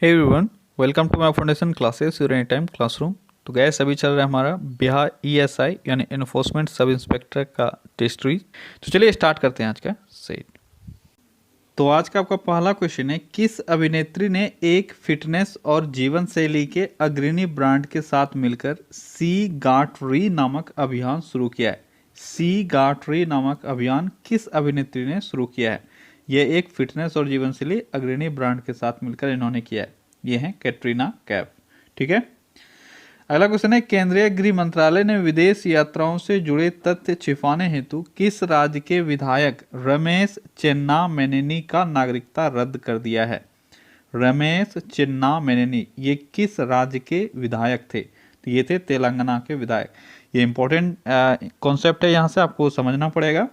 Hey everyone, welcome to my foundation classes your any time classroom. तो guys अभी चल रहा है हमारा बिहार ईएसआई यानी इन्फोर्समेंट सब इंस्पेक्टर का टेस्ट सीरीज। तो चलिए स्टार्ट करते हैं आज का सेट। तो आज का आपका पहला क्वेश्चन है, किस अभिनेत्री ने एक फिटनेस और जीवन शैली के अग्रणी ब्रांड के साथ मिलकर सी गाट री नामक अभियान शुरू किया है। सी गाट री नामक अभियान किस अभिनेत्री ने शुरू किया है? यह एक फिटनेस और जीवन शैली अग्रणी ब्रांड के साथ मिलकर इन्होंने किया है। ये है कैटरीना कैफ। ठीक है। अगला क्वेश्चन है, केंद्रीय गृह मंत्रालय ने विदेश यात्राओं से जुड़े तथ्य छिपाने हेतु किस राज्य के विधायक रमेश चेन्नामेनेनी का नागरिकता रद्द कर दिया है? रमेश चेन्नामेनेनी ये किस राज्य के विधायक थे? तो ये थे तेलंगाना के विधायक। ये इंपॉर्टेंट कॉन्सेप्ट है, यहाँ से आपको समझना पड़ेगा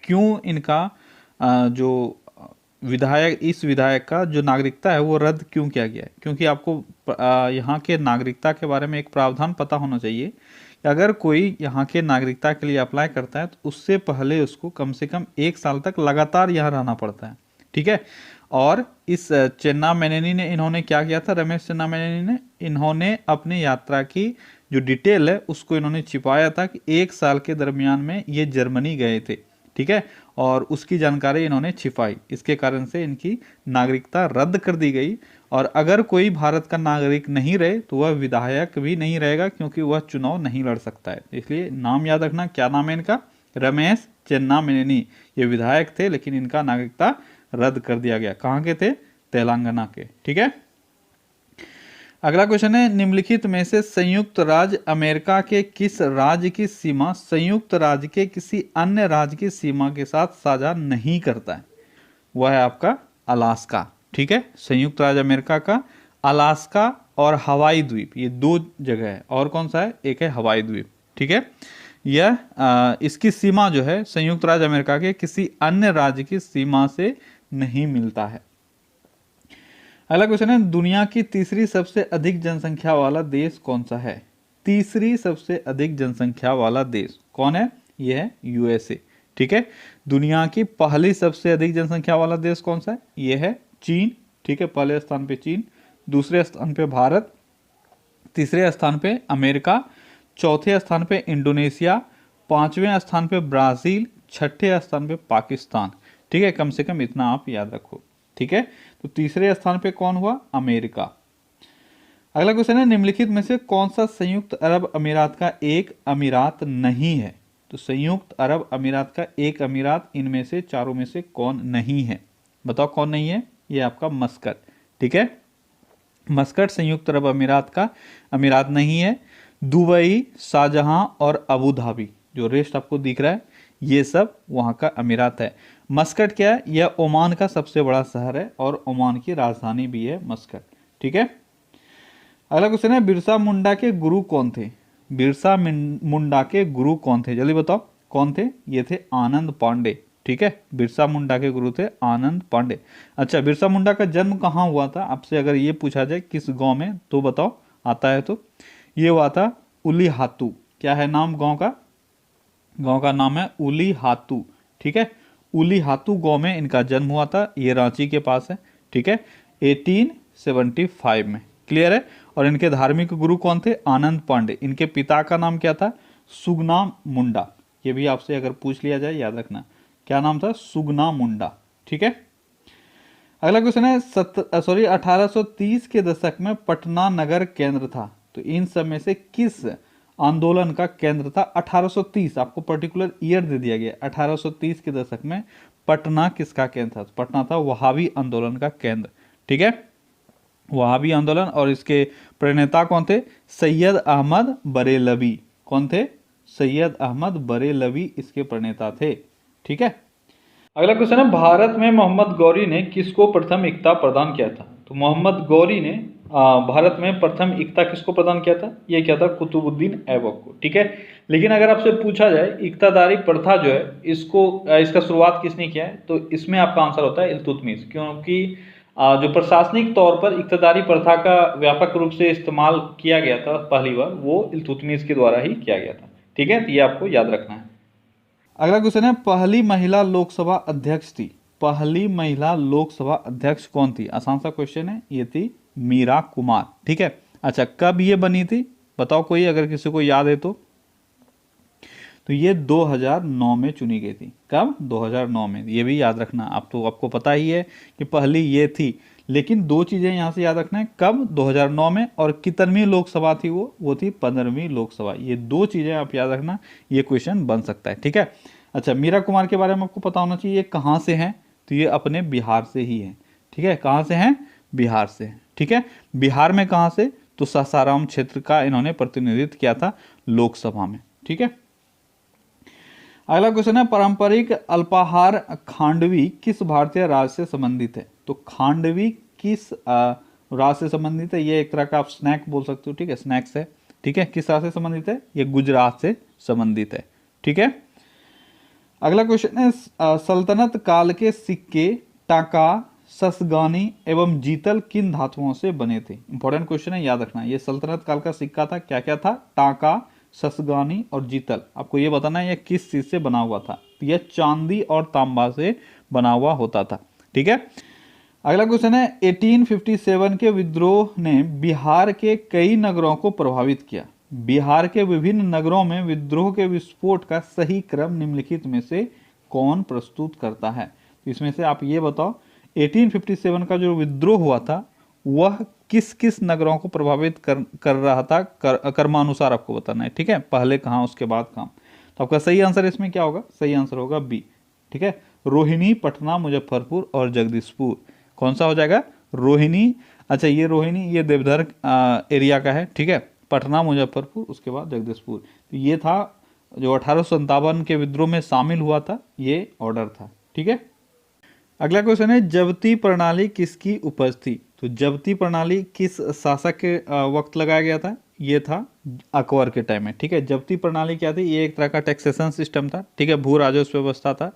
क्यों इनका जो विधायक, इस विधायक का जो नागरिकता है वो रद्द क्यों किया गया है। क्योंकि आपको यहाँ के नागरिकता के बारे में एक प्रावधान पता होना चाहिए कि अगर कोई यहाँ के नागरिकता के लिए अप्लाई करता है तो उससे पहले उसको कम से कम 1 साल तक लगातार यहाँ रहना पड़ता है। ठीक है। और इस चेन्नामेनेनी ने इन्होंने क्या किया था, रमेश चेन्नामेनेनी ने इन्होंने अपनी यात्रा की जो डिटेल है उसको इन्होंने छिपाया था कि 1 साल के दरमियान में ये जर्मनी गए थे। ठीक है। और उसकी जानकारी इन्होंने छिपाई, इसके कारण से इनकी नागरिकता रद्द कर दी गई। और अगर कोई भारत का नागरिक नहीं रहे तो वह विधायक भी नहीं रहेगा, क्योंकि वह चुनाव नहीं लड़ सकता है। इसलिए नाम याद रखना, क्या नाम है इनका? रमेश चेन्नामेनेनी। ये विधायक थे लेकिन इनका नागरिकता रद्द कर दिया गया। कहाँ के थे? तेलंगाना के। ठीक है। अगला क्वेश्चन है, निम्नलिखित में से संयुक्त राज्य अमेरिका के किस राज्य की सीमा संयुक्त राज्य के किसी अन्य राज्य की सीमा के साथ साझा नहीं करता है? वह है आपका अलास्का। ठीक है। संयुक्त राज्य अमेरिका का अलास्का और हवाई द्वीप, ये 2 जगह है। और कौन सा है? एक है हवाई द्वीप। ठीक है। यह इसकी सीमा जो है संयुक्त राज्य अमेरिका के किसी अन्य राज्य की सीमा से नहीं मिलता है। अगला क्वेश्चन है, दुनिया की तीसरी सबसे अधिक जनसंख्या वाला देश कौन सा है? तीसरी सबसे अधिक जनसंख्या वाला देश कौन है? यह है यूएसए। ठीक है। दुनिया की पहली सबसे अधिक जनसंख्या वाला देश कौन सा है? यह है चीन। ठीक है। पहले स्थान पे चीन, दूसरे स्थान पे भारत, तीसरे स्थान पे अमेरिका, चौथे स्थान पे इंडोनेशिया, 5वें स्थान पे ब्राजील, 6ठे स्थान पे पाकिस्तान। ठीक है। कम से कम इतना आप याद रखो। ठीक है। तो तीसरे स्थान पे कौन हुआ? अमेरिका। अगला क्वेश्चन है, निम्नलिखित में से कौन सा संयुक्त अरब अमीरात का एक अमीरात नहीं है? तो संयुक्त अरब अमीरात का एक अमीरात इनमें से चारों में से कौन नहीं है? बताओ कौन नहीं है? ये आपका मस्कट। ठीक है। मस्कट संयुक्त अरब अमीरात का अमीरात नहीं है। दुबई, शाहजहां और अबू धाबी, जो रेस्ट आपको दिख रहा है, ये सब वहाँ का अमीरात है। मस्कट क्या है? यह ओमान का सबसे बड़ा शहर है और ओमान की राजधानी भी है मस्कट। ठीक है। अगला क्वेश्चन है, बिरसा मुंडा के गुरु कौन थे? बिरसा मुंडा के गुरु कौन थे? जल्दी बताओ कौन थे? ये थे आनंद पांडे। ठीक है। बिरसा मुंडा के गुरु थे आनंद पांडे। अच्छा, बिरसा मुंडा का जन्म कहाँ हुआ था? आपसे अगर ये पूछा जाए किस गांव में, तो बताओ, आता है तो ये हुआ था उली हातू। क्या है नाम गांव का? गांव का नाम है उली हातू। ठीक है। उली हातू गांव में इनका जन्म हुआ था। ये रांची के पास है। ठीक है। 1875 में। क्लियर है। और इनके धार्मिक गुरु कौन थे? आनंद पांडे। इनके पिता का नाम क्या था? सुगना मुंडा। ये भी आपसे अगर पूछ लिया जाए याद रखना, क्या नाम था? सुगना मुंडा। ठीक है। अगला क्वेश्चन है, 1830 के दशक में पटना नगर केंद्र था। तो इन सब में से किस आंदोलन का केंद्र था? 1830, आपको पर्टिकुलर ईयर दे दिया गया। 1830 के दशक में पटना किसका केंद्र था? पटना था वहाबी आंदोलन का केंद्र। ठीक है। वहाबी आंदोलन, और इसके प्रणेता कौन थे? सैयद अहमद बरेलवी। कौन थे? सैयद अहमद बरेलवी इसके प्रणेता थे। ठीक है। अगला क्वेश्चन है, भारत में मोहम्मद गौरी ने किसको प्रथम इक्ता प्रदान किया था? तो मोहम्मद गौरी ने भारत में प्रथम इक्ता किसको प्रदान किया था? ये क्या था? कुतुबुद्दीन ऐबक को। ठीक है। लेकिन अगर आपसे पूछा जाए इक्तादारी प्रथा जो है इसको इसका शुरुआत किसने किया है, तो इसमें आपका आंसर होता है इल्तुतमिश। क्योंकि जो प्रशासनिक तौर पर इक्तादारी प्रथा का व्यापक रूप से इस्तेमाल किया गया था पहली बार, वो इल्तुतमिश के द्वारा ही किया गया था। ठीक है। तो ये आपको याद रखना है। अगला क्वेश्चन है, पहली महिला लोकसभा अध्यक्ष थी, पहली महिला लोकसभा अध्यक्ष कौन थी? आसान सा क्वेश्चन है, ये थी मीरा कुमार। ठीक है, अच्छा कब ये बनी थी बताओ कोई, अगर किसी को याद है तो ये 2009 में चुनी गई थी। कब? 2009 में। ये भी याद रखना, आप तो आपको पता ही है कि पहली ये थी, लेकिन दो चीजें यहां से याद रखना है, कब? 2009 में, और कितनवीं लोकसभा थी वो थी 15वीं लोकसभा। ये दो चीजें आप याद रखना, ये क्वेश्चन बन सकता है। ठीक है, अच्छा मीरा कुमार के बारे में आपको पता होना चाहिए, ये कहाँ से हैं? तो ये अपने बिहार से ही है। ठीक है, कहाँ से हैं? बिहार से। ठीक है, बिहार में कहाँ से? तो सासाराम क्षेत्र का इन्होंने प्रतिनिधित्व किया था लोकसभा में। ठीक है, अगला क्वेश्चन है, पारंपरिक अल्पाहार खांडवी किस भारतीय राज्य से संबंधित है? तो खांडवी किस राज्य से संबंधित है? ये एक तरह का आप स्नैक बोल सकते हो। ठीक है, स्नैक्स है। ठीक है, किस राज्य से संबंधित है? ये गुजरात से संबंधित है। ठीक है, अगला क्वेश्चन है, सल्तनत काल के सिक्के टाका, ससगानी एवं जीतल किन धातुओं से बने थे? इंपॉर्टेंट क्वेश्चन है, याद रखना। ये सल्तनत काल का सिक्का था, क्या क्या था? टाका, ससगानी और जीतल। आपको ये बताना है ये किस चीज से बना हुआ था। तो यह चांदी और तांबा से बना हुआ होता था। ठीक है, अगला क्वेश्चन है, 1857 के विद्रोह ने बिहार के कई नगरों को प्रभावित किया। बिहार के विभिन्न नगरों में विद्रोह के विस्फोट का सही क्रम निम्नलिखित में से कौन प्रस्तुत करता है? तो इसमें से आप ये बताओ, 1857 का जो विद्रोह हुआ था वह किस किस नगरों को प्रभावित कर रहा था? कर्मानुसार आपको बताना है। ठीक है, पहले कहाँ उसके बाद कहाँ। तो आपका सही आंसर इसमें क्या होगा? सही आंसर होगा बी। ठीक है, रोहिणी, पटना, मुजफ्फरपुर और जगदीशपुर। कौन सा हो जाएगा? रोहिणी। अच्छा ये रोहिणी ये देवधर एरिया का है। ठीक है, पटना, मुजफ्फरपुर, उसके बाद जगदीशपुर। तो ये था जो 1857 के विद्रोह में शामिल हुआ था, ये ऑर्डर था। ठीक है, अगला क्वेश्चन है, जब्ती प्रणाली किसकी उपज थी? तो जब्ती प्रणाली किस शासक के वक्त लगाया गया था? ये था अकबर के टाइम में। ठीक है, जब्ती प्रणाली क्या थी? ये एक तरह का टैक्सेशन सिस्टम था। ठीक है, भू राजस्व व्यवस्था था।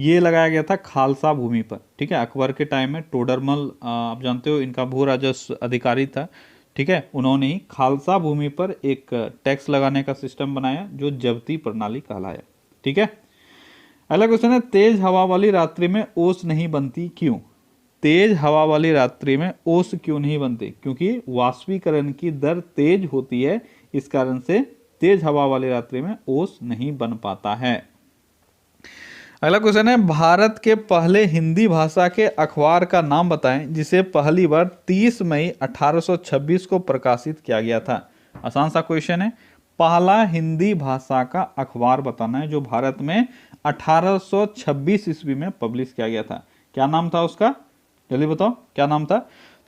ये लगाया गया था खालसा भूमि पर। ठीक है, अकबर के टाइम में टोडरमल आप जानते हो इनका भू राजस्व अधिकारी था। ठीक है, उन्होंने ही खालसा भूमि पर एक टैक्स लगाने का सिस्टम बनाया जो जब्ती प्रणाली कहलाया। ठीक है, अगला क्वेश्चन है, तेज हवा वाली रात्रि में ओस नहीं बनती क्यों? तेज हवा वाली रात्रि में ओस क्यों नहीं बनती? क्योंकि वाष्पीकरण की दर तेज होती है, इस कारण से तेज हवा वाली रात्रि में ओस नहीं बन पाता है। अगला क्वेश्चन है, भारत के पहले हिंदी भाषा के अखबार का नाम बताएं जिसे पहली बार 30 मई 1826 को प्रकाशित किया गया था। आसान सा क्वेश्चन है, पहला हिंदी भाषा का अखबार बताना है जो भारत में 1826 ईस्वी में पब्लिश किया गया था। क्या नाम था उसका? जल्दी बताओ क्या नाम था?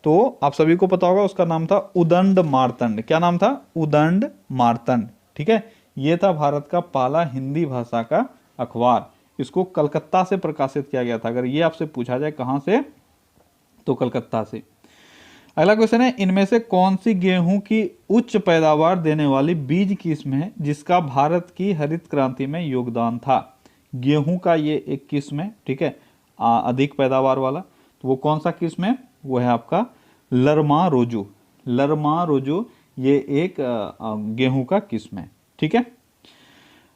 तो आप सभी को पता होगा, उसका नाम था उदंड मार्तंड। क्या नाम था? उदंड मार्तंड। ठीक है, यह था भारत का पहला हिंदी भाषा का अखबार। इसको कलकत्ता से प्रकाशित किया गया था। अगर ये आपसे पूछा जाए कहां से, तो कलकत्ता से। अगला क्वेश्चन है, इनमें से कौन सी गेहूं की उच्च पैदावार देने वाली बीज किस्म है जिसका भारत की हरित क्रांति में योगदान था? गेहूं का ये एक किस्म है। ठीक है, अधिक पैदावार वाला। तो वो कौन सा किस्म है? वो है आपका लरमा रोजू। लरमा रोजू ये एक गेहूं का किस्म है। ठीक है,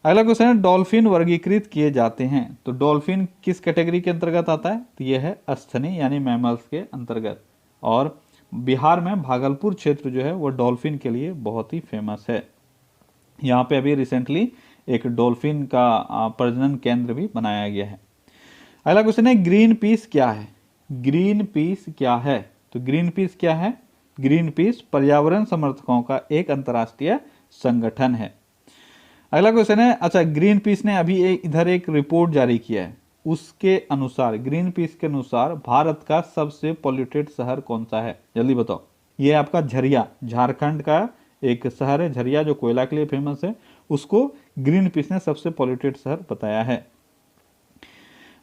अगला क्वेश्चन है, डॉल्फिन वर्गीकृत किए जाते हैं। तो डॉल्फिन किस कैटेगरी के अंतर्गत आता है? तो यह है अस्थनि यानी मैमल्स के अंतर्गत। और बिहार में भागलपुर क्षेत्र जो है वो डॉल्फिन के लिए बहुत ही फेमस है। यहाँ पे अभी रिसेंटली एक डॉल्फिन का प्रजनन केंद्र भी बनाया गया है। अगला क्वेश्चन है, ग्रीन पीस क्या है? ग्रीन पीस क्या है? तो ग्रीन पीस क्या है? ग्रीन पीस पर्यावरण समर्थकों का एक अंतर्राष्ट्रीय संगठन है। अगला क्वेश्चन है, अच्छा ग्रीन पीस ने अभी इधर एक रिपोर्ट जारी किया है, उसके अनुसार ग्रीन पीस के अनुसार भारत का सबसे पॉल्यूटेड शहर कौन सा है? जल्दी बताओ। ये आपका झरिया, झारखंड का एक शहर है झरिया जो कोयला के लिए फेमस है, उसको ग्रीन पीस ने सबसे पॉल्यूटेड शहर बताया है।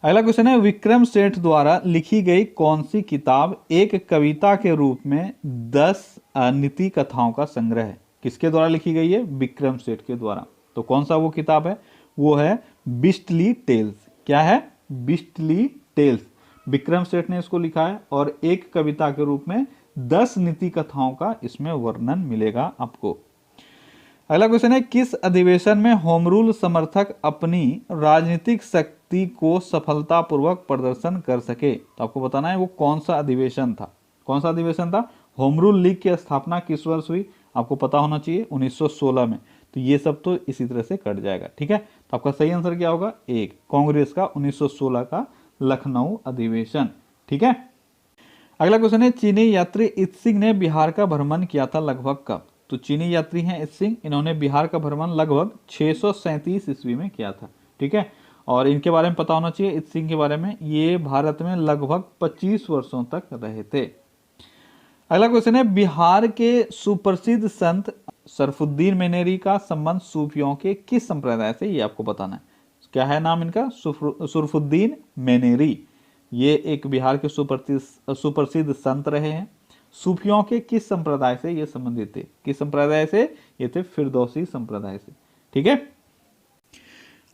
अगला क्वेश्चन है, विक्रम सेठ द्वारा लिखी गई कौन सी किताब एक कविता के रूप में 10 नीति कथाओं का संग्रह है? किसके द्वारा लिखी गई है? विक्रम सेठ के द्वारा। तो कौन सा वो किताब है? वो है बिस्टली टेल्स। क्या है? बिस्टली टेल्स। विक्रम सेठ ने इसको लिखा है और एक कविता के रूप में 10 नीति कथाओं का इसमें वर्णन मिलेगा आपको। अगला क्वेश्चन है, किस अधिवेशन में होम रूल समर्थक अपनी राजनीतिक शक्ति को सफलतापूर्वक प्रदर्शन कर सके? तो आपको बताना है वो कौन सा अधिवेशन था। कौन सा अधिवेशन था? होम रूल लीग की स्थापना किस वर्ष हुई? आपको पता होना चाहिए 1916 में। तो ये सब तो इसी तरह से कट जाएगा। ठीक है, तो आपका सही आंसर क्या होगा? एक, कांग्रेस का 1916 का लखनऊ अधिवेशन। ठीक है, अगला क्वेश्चन है, चीनी यात्री इत्सिंग ने बिहार का भ्रमण किया था लगभग कब? तो चीनी यात्री हैं इत्सिंग, इन्होंने बिहार का भ्रमण लगभग 637 ईस्वी में किया था। ठीक है, और इनके बारे में पता होना चाहिए इत्सिंग के बारे में, ये भारत में लगभग 25 वर्षों तक रहे थे। अगला क्वेश्चन है, बिहार के सुप्रसिद्ध संत शरफुद्दीन मेनेरी का संबंध सूफियों के किस संप्रदाय से? ये आपको बताना है। क्या है नाम इनका? शरफुद्दीन मेनेरी। ये एक बिहार के सुप्रसिद्ध संत रहे हैं। सूफियों के किस संप्रदाय से ये संबंधित थे? किस संप्रदाय से? ये थे फिरदौसी संप्रदाय से। ठीक है,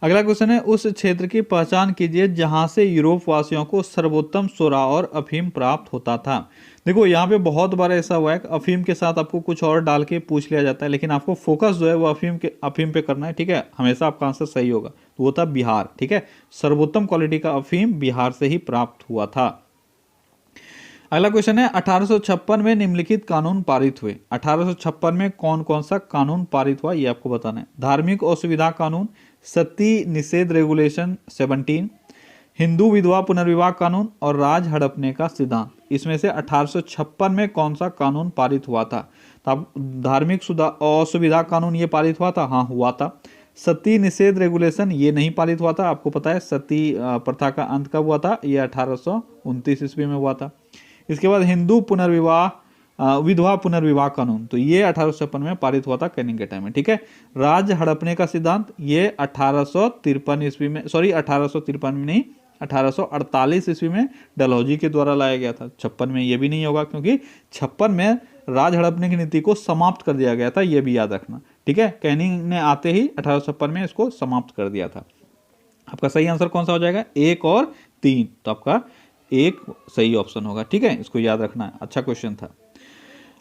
अगला क्वेश्चन है, उस क्षेत्र की पहचान कीजिए जहां से यूरोप वासियों को सर्वोत्तम सोरा और अफीम प्राप्त होता था। देखो यहाँ पे बहुत बार ऐसा हुआ है, अफीम के साथ आपको कुछ और डाल के पूछ लिया जाता है, लेकिन आपको फोकस जो है वो अफीम पे करना है। ठीक है, हमेशा आपका आंसर सही होगा। तो वो था बिहार। ठीक है, सर्वोत्तम क्वालिटी का अफीम बिहार से ही प्राप्त हुआ था। अगला क्वेश्चन है, 1856 में निम्नलिखित कानून पारित हुए। 1856 में कौन कौन सा कानून पारित हुआ ये आपको बताना है। धार्मिक असुविधा कानून, सती निषेध रेगुलेशन 17, हिंदू विधवा पुनर्विवाह कानून और राज हड़पने का सिद्धांत। इसमें से 1856 में कौन सा कानून पारित हुआ था? तो अब धार्मिक असुविधा कानून ये पारित हुआ था, हाँ हुआ था। सती निषेध रेगुलेशन ये नहीं पारित हुआ था। आपको पता है सती प्रथा का अंत कब हुआ था? ये 1829 ईस्वी में हुआ था। इसके बाद हिंदू विधवा पुनर्विवाह कानून, तो ये 1856 में पारित हुआ था कैनिंग के टाइम में। ठीक है, राज हड़पने का सिद्धांत ये 1853 ईस्वी में, सॉरी 1853 में नहीं, 1848 ईस्वी में डलहौजी के द्वारा लाया गया था। 56 में ये भी नहीं होगा, क्योंकि 56 में राज हड़पने की नीति को समाप्त कर दिया गया था, ये भी याद रखना। ठीक है, कैनिंग ने आते ही 1856 में इसको समाप्त कर दिया था। आपका सही आंसर कौन सा हो जाएगा? 1 और 3। तो आपका 1 सही ऑप्शन होगा। ठीक है, इसको याद रखना है, अच्छा क्वेश्चन था।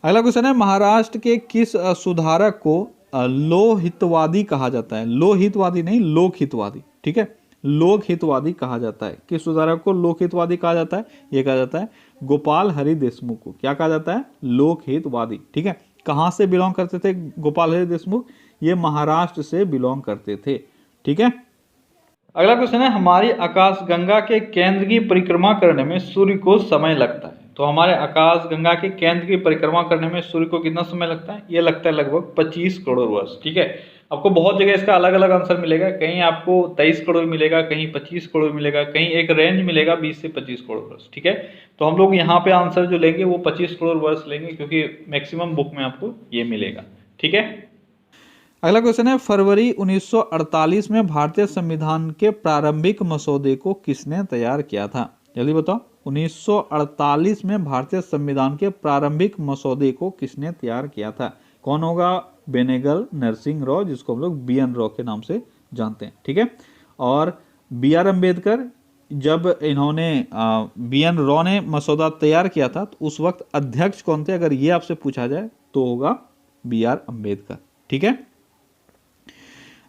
अगला क्वेश्चन है, महाराष्ट्र के किस सुधारक को लोकहितवादी कहा जाता है? लोकहितवादी नहीं, लोकहितवादी। ठीक है, लोकहितवादी कहा जाता है। किस सुधारक को लोकहितवादी कहा जाता है? ये कहा जाता है गोपाल हरि देशमुख को। क्या कहा जाता है? लोकहितवादी। ठीक है, कहां से बिलोंग करते थे गोपाल हरि देशमुख? ये महाराष्ट्र से बिलोंग करते थे। ठीक है, अगला क्वेश्चन है, हमारी आकाशगंगा के केंद्र की परिक्रमा करने में सूर्य को समय लगता है। तो हमारे आकाशगंगा के केंद्र की परिक्रमा करने में सूर्य को कितना समय लगता है? ये लगता है लगभग 25 करोड़ वर्ष। ठीक है, आपको बहुत जगह इसका अलग अलग आंसर मिलेगा, कहीं आपको 23 करोड़ मिलेगा, कहीं 25 करोड़ मिलेगा, कहीं एक रेंज मिलेगा 20 से 25 करोड़ वर्ष। ठीक है, तो हम लोग यहाँ पे आंसर जो लेंगे वो 25 करोड़ वर्ष लेंगे, क्योंकि मैक्सिमम बुक में आपको ये मिलेगा। ठीक है, अगला क्वेश्चन है, फरवरी 1948 में भारतीय संविधान के प्रारंभिक मसौदे को किसने तैयार किया था? जल्दी बताओ। 1948 में भारतीय संविधान के प्रारंभिक मसौदे को किसने तैयार किया था? कौन होगा? बेनेगल नरसिंह राव, जिसको हम लोग BN राव के नाम से जानते हैं। ठीक है, और BR अम्बेडकर, जब इन्होंने BN राव ने मसौदा तैयार किया था तो उस वक्त अध्यक्ष कौन थे? अगर ये आपसे पूछा जाए तो होगा BR अम्बेडकर। ठीक है,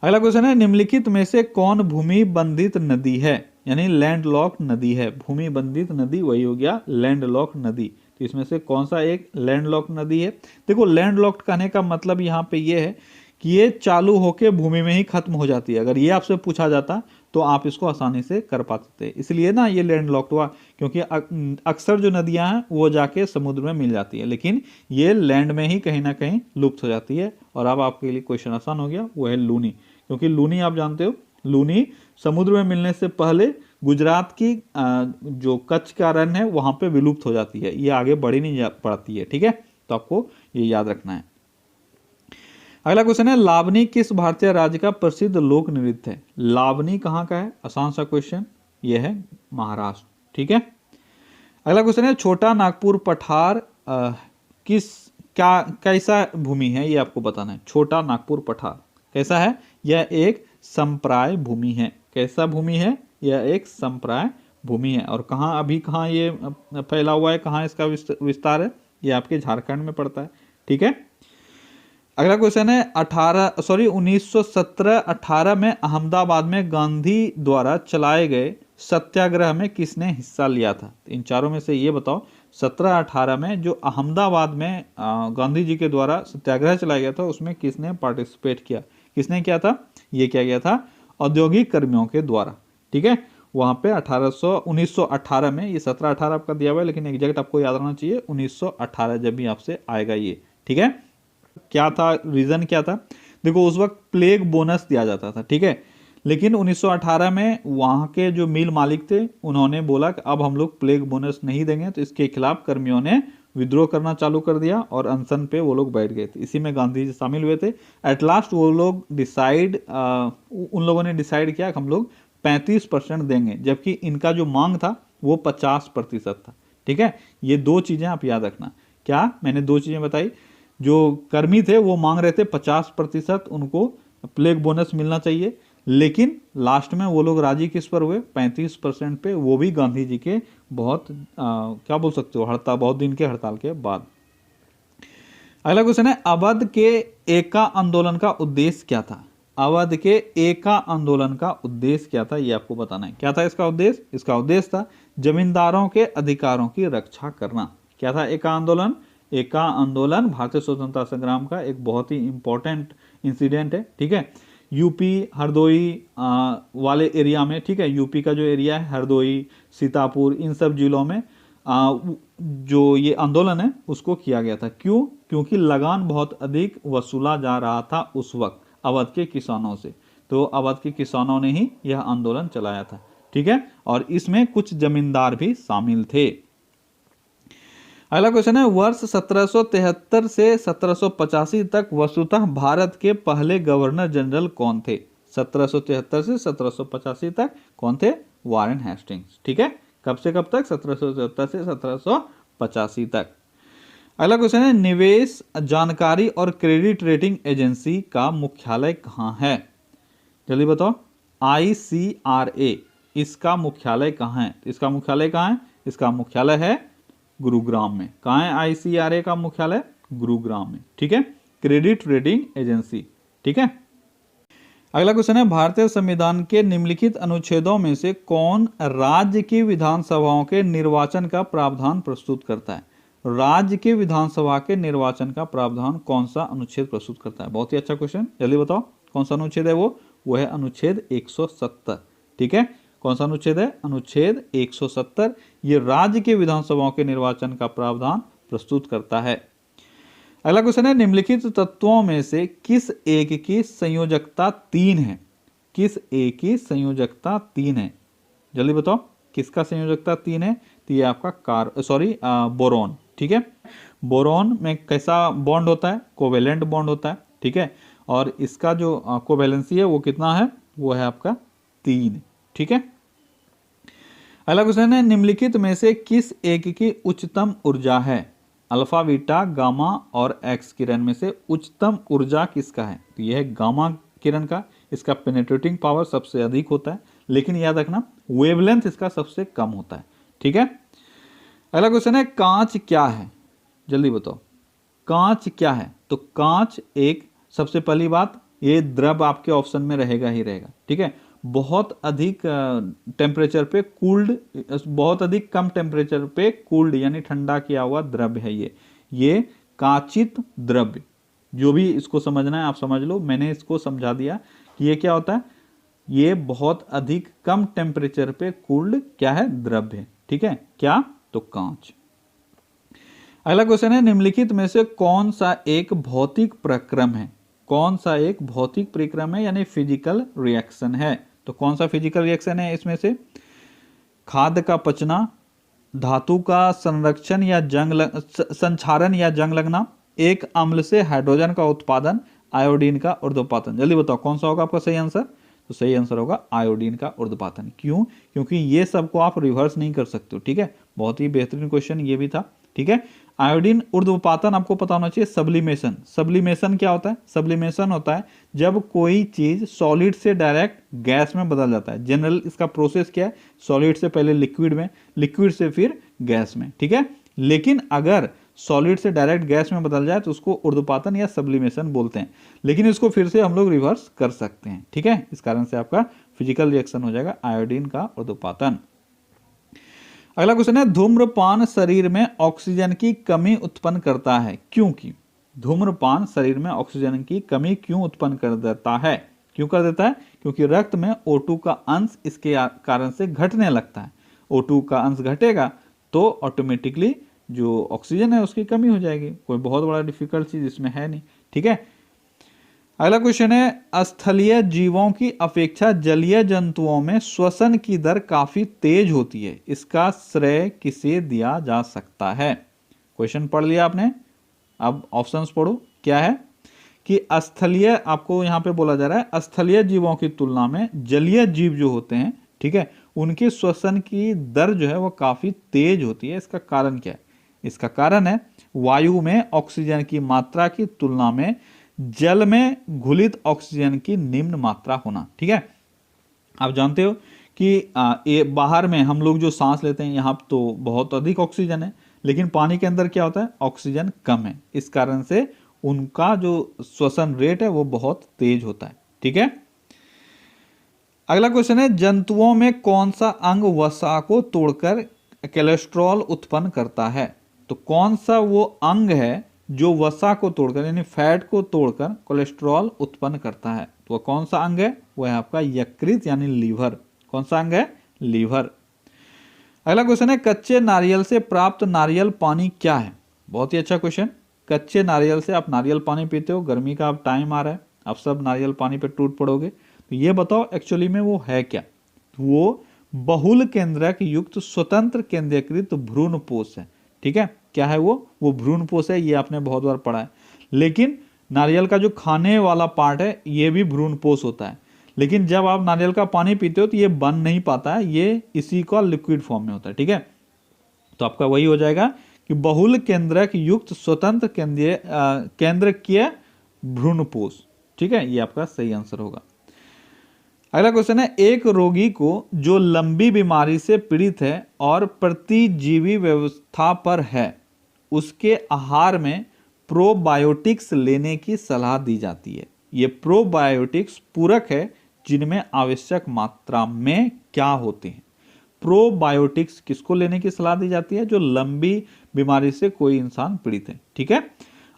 अगला क्वेश्चन है, निम्नलिखित में से कौन भूमि बंधित नदी है? यानी लैंडलॉक नदी है। भूमि बंधित नदी वही हो गया लैंडलॉक नदी। तो इसमें से कौन सा एक लैंडलॉक नदी है? देखो, लैंडलॉक्ड कहने का मतलब यहाँ पे ये है कि ये चालू होके भूमि में ही खत्म हो जाती है। अगर ये आपसे पूछा जाता तो आप इसको आसानी से कर पाते थे, इसलिए ना ये लैंडलॉक्ड हुआ, क्योंकि अक्सर जो नदियां हैं वो जाके समुद्र में मिल जाती है, लेकिन ये लैंड में ही कहीं ना कहीं लुप्त हो जाती है। और अब आपके लिए क्वेश्चन आसान हो गया, वो है लूनी। क्योंकि लूनी आप जानते हो, लूनी समुद्र में मिलने से पहले गुजरात की जो कच्छ का रण है वहां पे विलुप्त हो जाती है, ये आगे बढ़ी नहीं पड़ती है। ठीक है, तो आपको ये याद रखना है। अगला क्वेश्चन है, लावनी किस भारतीय राज्य का प्रसिद्ध लोक नृत्य है? लावनी कहाँ का है? आसान सा क्वेश्चन, ये है महाराष्ट्र। ठीक है, अगला क्वेश्चन है, छोटा नागपुर पठार कैसा भूमि है? ये आपको बताना है। छोटा नागपुर पठार कैसा है? यह एक संप्राय भूमि है। कैसा भूमि है? यह एक संप्राय भूमि है। और कहाँ ये फैला हुआ है, कहाँ इसका विस्तार है? ये आपके झारखंड में पड़ता है। ठीक है, अगला क्वेश्चन है 1917-18 में अहमदाबाद में गांधी द्वारा चलाए गए सत्याग्रह में किसने हिस्सा लिया था? इन चारों में से ये बताओ, 17-18 में जो अहमदाबाद में गांधी जी के द्वारा सत्याग्रह चलाया गया था उसमें किसने पार्टिसिपेट किया? किसने किया था? ये किया गया था औद्योगिक कर्मियों के द्वारा। ठीक है, वहां पे 1918 में, ये 17-18 आपका दिया हुआ है लेकिन एग्जैक्ट आपको याद रहना चाहिए 1918 जब भी आपसे आएगा ये। ठीक है, क्या था रीजन, क्या था? देखो उस वक्त प्लेग बोनस दिया जाता था। ठीक है, लेकिन 1918 में वहां के जो मिल मालिक थे उन्होंने बोला कि अब हम लोग प्लेग बोनस नहीं देंगे, तो इसके खिलाफ कर्मियों ने विद्रोह करना चालू कर दिया और अनशन पे वो लोग बैठ गए थे। इसी में गांधी जी शामिल हुए थे। एट लास्ट वो लोग उन लोगों ने डिसाइड किया कि हम लोग 35% देंगे, जबकि इनका जो मांग था वो 50% था। ठीक है, ये दो चीजें आप याद रखना। क्या मैंने दो चीजें बताई? जो कर्मी थे वो मांग रहे थे 50% उनको प्लेग बोनस मिलना चाहिए, लेकिन लास्ट में वो लोग राजी किस पर हुए? 35% पे, वो भी गांधी जी के बहुत क्या बोल सकते हो, हड़ताल, बहुत दिन के हड़ताल के बाद। अगला क्वेश्चन है अवध के एका आंदोलन का उद्देश्य क्या था? अवध के एका आंदोलन का उद्देश्य क्या था, ये आपको बताना है। क्या था इसका उद्देश्य? इसका उद्देश्य था जमींदारों के अधिकारों की रक्षा करना। क्या था एका आंदोलन? एका आंदोलन भारतीय स्वतंत्रता संग्राम का एक बहुत ही इंपॉर्टेंट इंसिडेंट है। ठीक है, यूपी हरदोई वाले एरिया में, ठीक है, यूपी का जो एरिया है हरदोई, सीतापुर, इन सब जिलों में जो ये आंदोलन है उसको किया गया था। क्यों? क्योंकि लगान बहुत अधिक वसूला जा रहा था उस वक्त अवध के किसानों से, तो अवध के किसानों ने ही यह आंदोलन चलाया था। ठीक है, और इसमें कुछ जमींदार भी शामिल थे। अगला क्वेश्चन है वर्ष 1773 से 1785 तक वस्तुतः भारत के पहले गवर्नर जनरल कौन थे? 1773 से 1785 तक कौन थे? Warren Hastings. ठीक है, कब से कब तक? 1773 से 1785 तक। अगला क्वेश्चन है निवेश जानकारी और क्रेडिट रेटिंग एजेंसी का मुख्यालय कहाँ है? जल्दी बताओ। ICRA, इसका मुख्यालय कहाँ है? इसका मुख्यालय कहाँ है? इसका मुख्यालय है गुरुग्राम में। कहाँ है ICRA का मुख्यालय? गुरुग्राम में। ठीक है, क्रेडिट रेटिंग एजेंसी। ठीक है, अगला क्वेश्चन है भारतीय संविधान के निम्नलिखित अनुच्छेदों में से कौन राज्य की विधानसभाओं के निर्वाचन का प्रावधान प्रस्तुत करता है? राज्य के विधानसभा के निर्वाचन का प्रावधान कौन सा अनुच्छेद प्रस्तुत करता है? बहुत ही अच्छा क्वेश्चन, जल्दी बताओ कौन सा अनुच्छेद है वो है अनुच्छेद 170। ठीक है, कौन सा अनुच्छेद है? अनुच्छेद 170। ये राज्य के विधानसभाओं के निर्वाचन का प्रावधान प्रस्तुत करता है। अगला क्वेश्चन है निम्नलिखित तत्वों में से किस एक की संयोजकता 3 है? किस एक की संयोजकता 3 है? जल्दी बताओ किसका संयोजकता 3 है? तो ये आपका बोरॉन। ठीक है, बोरॉन में कैसा बॉन्ड होता है? कोवेलेंट बॉन्ड होता है। ठीक है, और इसका जो कोवेलेंसी है वो कितना है? वो है आपका 3। ठीक है, अगला क्वेश्चन है निम्नलिखित में से किस एक की उच्चतम ऊर्जा है? अल्फा, बीटा, गामा और एक्स किरण में से उच्चतम ऊर्जा किसका है? तो यह है गामा किरण का। इसका पेनेट्रेटिंग पावर सबसे अधिक होता है, लेकिन याद रखना वेवलेंथ इसका सबसे कम होता है। ठीक है, अगला क्वेश्चन है कांच क्या है? जल्दी बताओ कांच क्या है? तो कांच एक, सबसे पहली बात, ये द्रव आपके ऑप्शन में रहेगा ही रहेगा। ठीक है, बहुत अधिक टेम्परेचर पे कूल्ड, बहुत अधिक कम टेम्परेचर पे कूल्ड यानी ठंडा किया हुआ द्रव्य है ये कांचित द्रव्य। जो भी इसको समझना है आप समझ लो, मैंने इसको समझा दिया कि ये क्या होता है। ये बहुत अधिक कम टेम्परेचर पे कूल्ड क्या है? द्रव्य। ठीक है, क्या? तो कांच। अगला क्वेश्चन है निम्नलिखित में से कौन सा एक भौतिक प्रक्रम है? कौन सा एक भौतिक प्रक्रम है यानी फिजिकल रिएक्शन है? तो कौन सा फिजिकल रिएक्शन है इसमें से? खाद्य का पचना, धातु का संरक्षण या संक्षारण या जंग लगना, एक अम्ल से हाइड्रोजन का उत्पादन, आयोडीन का ऊर्ध्वपातन। जल्दी बताओ कौन सा होगा आपका सही आंसर? तो सही आंसर होगा आयोडीन का ऊर्ध्वपातन। क्यों? क्योंकि ये सबको आप रिवर्स नहीं कर सकते हो। ठीक है, बहुत ही बेहतरीन क्वेश्चन ये भी था। ठीक है, आयोडीन ऊर्ध्वपातन आपको पता होना चाहिए। सब्लिमेशन, सब्लिमेशन क्या होता है? सब्लिमेशन होता है जब कोई चीज सॉलिड से डायरेक्ट गैस में बदल जाता है। जनरल इसका प्रोसेस क्या है? सॉलिड से पहले लिक्विड में, लिक्विड से फिर गैस में। ठीक है, लेकिन अगर सॉलिड से डायरेक्ट गैस में बदल जाए तो उसको ऊर्ध्वपातन या सब्लिमेशन बोलते हैं, लेकिन इसको फिर से हम लोग रिवर्स कर सकते हैं। ठीक है, इस कारण से आपका फिजिकल रिएक्शन हो जाएगा आयोडीन का ऊर्ध्वपातन। अगला क्वेश्चन है, धूम्रपान शरीर में ऑक्सीजन की कमी उत्पन्न करता है, क्योंकि धूम्रपान शरीर में ऑक्सीजन की कमी क्यों उत्पन्न कर देता है? क्यों कर देता है? क्योंकि रक्त में O2 का अंश इसके कारण से घटने लगता है। O2 का अंश घटेगा तो ऑटोमेटिकली जो ऑक्सीजन है उसकी कमी हो जाएगी। कोई बहुत बड़ा डिफिकल्ट चीज इसमें है नहीं। ठीक है, अगला क्वेश्चन है, स्थलीय जीवों की अपेक्षा जलीय जंतुओं में श्वसन की दर काफी तेज होती है, इसका श्रेय किसे दिया जा सकता है? क्वेश्चन पढ़ लिया आपने, अब ऑप्शंस पढ़ो। क्या है कि स्थलीय, आपको यहां पे बोला जा रहा है स्थलीय जीवों की तुलना में जलीय जीव जो होते हैं, ठीक है, उनके श्वसन की दर जो है वो काफी तेज होती है। इसका कारण क्या है? इसका कारण है वायु में ऑक्सीजन की मात्रा की तुलना में जल में घुलित ऑक्सीजन की निम्न मात्रा होना। ठीक है, आप जानते हो कि बाहर में हम लोग जो सांस लेते हैं यहाँ तो बहुत अधिक ऑक्सीजन है, लेकिन पानी के अंदर क्या होता है? ऑक्सीजन कम है। इस कारण से उनका जो श्वसन रेट है वो बहुत तेज होता है। ठीक है, अगला क्वेश्चन है, जंतुओं में कौन सा अंग वसा को तोड़कर कोलेस्ट्रॉल उत्पन्न करता है? तो कौन सा वो अंग है जो वसा को तोड़कर यानी फैट को तोड़कर कोलेस्ट्रॉल उत्पन्न करता है? तो वह कौन सा अंग है? वह है आपका यकृत यानी लीवर। कौन सा अंग है? लीवर। अगला क्वेश्चन है, कच्चे नारियल से प्राप्त नारियल पानी क्या है? बहुत ही अच्छा क्वेश्चन। कच्चे नारियल से आप नारियल पानी पीते हो, गर्मी का अब टाइम आ रहा है, आप सब नारियल पानी पे टूट पड़ोगे, तो ये बताओ एक्चुअली में वो है क्या? वो बहुल केंद्रक युक्त स्वतंत्र केंद्रीकृत भ्रूणपोष है। ठीक है, क्या है वो भ्रूणपोष है। ये आपने बहुत बार पढ़ा है। लेकिन नारियल का जो खाने वाला पार्ट है ये भी भ्रूणपोष होता है, लेकिन जब आप नारियल का पानी पीते हो तो ये बन नहीं पाता है, ये इसी का लिक्विड फॉर्म में होता है। ठीक है, तो आपका वही हो जाएगा कि बहुल केंद्रक युक्त स्वतंत्र केंद्रकीय भ्रूणपोष। ठीक है, ये आपका सही आंसर होगा। अगला क्वेश्चन है, एक रोगी को जो लंबी बीमारी से पीड़ित है और प्रतिजीवी व्यवस्था पर है, उसके आहार में प्रोबायोटिक्स लेने की सलाह दी जाती है। ये प्रोबायोटिक्स पूरक है जिनमें आवश्यक मात्रा में क्या होते हैं? प्रोबायोटिक्स किसको लेने की सलाह दी जाती है? जो लंबी बीमारी से कोई इंसान पीड़ित है। ठीक है,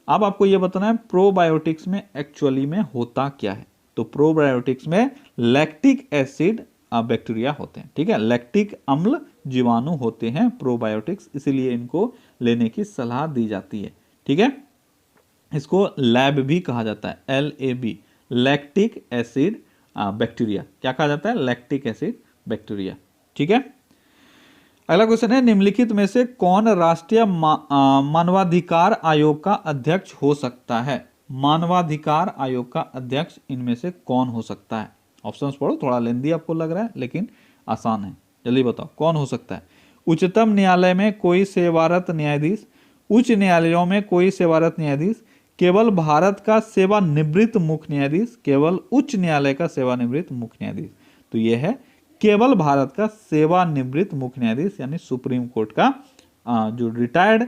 अब आपको यह बताना है प्रोबायोटिक्स में एक्चुअली में होता क्या है। तो प्रोबायोटिक्स में लैक्टिक एसिड बैक्टीरिया होते हैं। ठीक है, लैक्टिक अम्ल जीवाणु होते हैं प्रोबायोटिक्स, इसीलिए इनको लेने की सलाह दी जाती है। ठीक है, इसको लैब भी कहा जाता है, LAB, लैक्टिक एसिड बैक्टीरिया। क्या कहा जाता है? Lactic acid bacteria. ठीक है, अगला क्वेश्चन है, निम्नलिखित में से कौन राष्ट्रीय मानवाधिकार आयोग का अध्यक्ष हो सकता है? मानवाधिकार आयोग का अध्यक्ष इनमें से कौन हो सकता है? ऑप्शंस पढ़ो, थोड़ा लेंदी आपको लग रहा है लेकिन आसान है, जल्दी बताओ कौन हो सकता है? उच्चतम न्यायालय में कोई सेवारत न्यायाधीश, उच्च न्यायालयों में कोई सेवारत न्यायाधीश, केवल भारत का सेवानिवृत्त मुख्य न्यायाधीश, केवल उच्च न्यायालय का सेवानिवृत्त मुख्य न्यायाधीश। तो यह है केवल भारत का सेवानिवृत्त मुख्य न्यायाधीश, यानी सुप्रीम कोर्ट का जो रिटायर्ड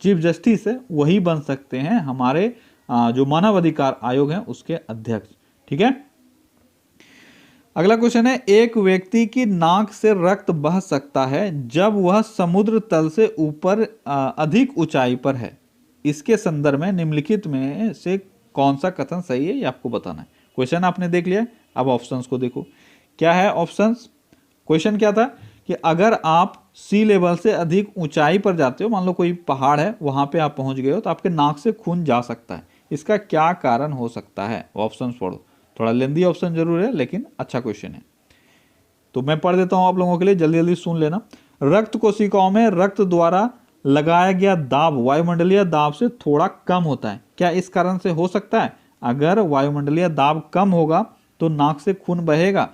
चीफ जस्टिस है वही बन सकते हैं हमारे जो मानव अधिकार आयोग है उसके अध्यक्ष। ठीक है, अगला क्वेश्चन है, एक व्यक्ति की नाक से रक्त बह सकता है जब वह समुद्र तल से ऊपर अधिक ऊंचाई पर है। इसके संदर्भ में निम्नलिखित में से कौन सा कथन सही है ये आपको बताना है। क्वेश्चन आपने देख लिया, अब ऑप्शंस को देखो। क्या है ऑप्शंस? क्वेश्चन क्या था कि अगर आप सी लेवल से अधिक ऊंचाई पर जाते हो, मान लो कोई पहाड़ है वहां पे आप पहुंच गए हो, तो आपके नाक से खून जा सकता है। इसका क्या कारण हो सकता है? ऑप्शंस पढ़ो, थोड़ा लेंदी ऑप्शन जरूर है लेकिन अच्छा क्वेश्चन है, तो मैं पढ़ देता हूं आप लोगों के लिए, जल्दी जल्दी सुन लेना। रक्त कोशिकाओं में रक्त द्वारा लगाया गया दाब वायुमंडलीय दाब से थोड़ा कम होता है। क्या इस कारण से हो सकता है? अगर वायुमंडलीय दाब कम होगा तो नाक से खून बहेगा।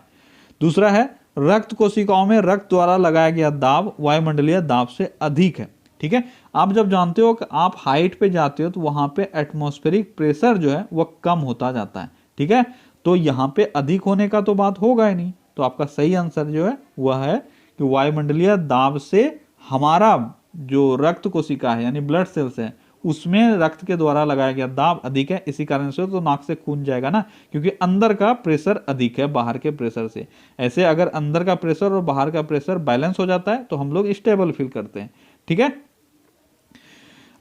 दूसरा है, रक्त कोशिकाओं में रक्त द्वारा लगाया गया दाब वायुमंडलीय दाब से अधिक है। ठीक है, आप जब जानते हो कि आप हाइट पे जाते हो तो वहां पे एटमॉस्फेरिक प्रेशर जो है वह कम होता जाता है। ठीक है, तो यहाँ पे अधिक होने का तो बात होगा ही नहीं, तो आपका सही आंसर जो है वह है कि वायुमंडलीय दाब से हमारा जो रक्त कोशिका है यानी ब्लड सेल्स है उसमें रक्त के द्वारा लगाया गया दाब अधिक है, इसी कारण से तो नाक से खून जाएगा ना, क्योंकि अंदर का प्रेशर अधिक है बाहर के प्रेशर से। ऐसे अगर अंदर का प्रेशर और बाहर का प्रेशर बैलेंस हो जाता है तो हम लोग स्टेबल फील करते हैं। ठीक है,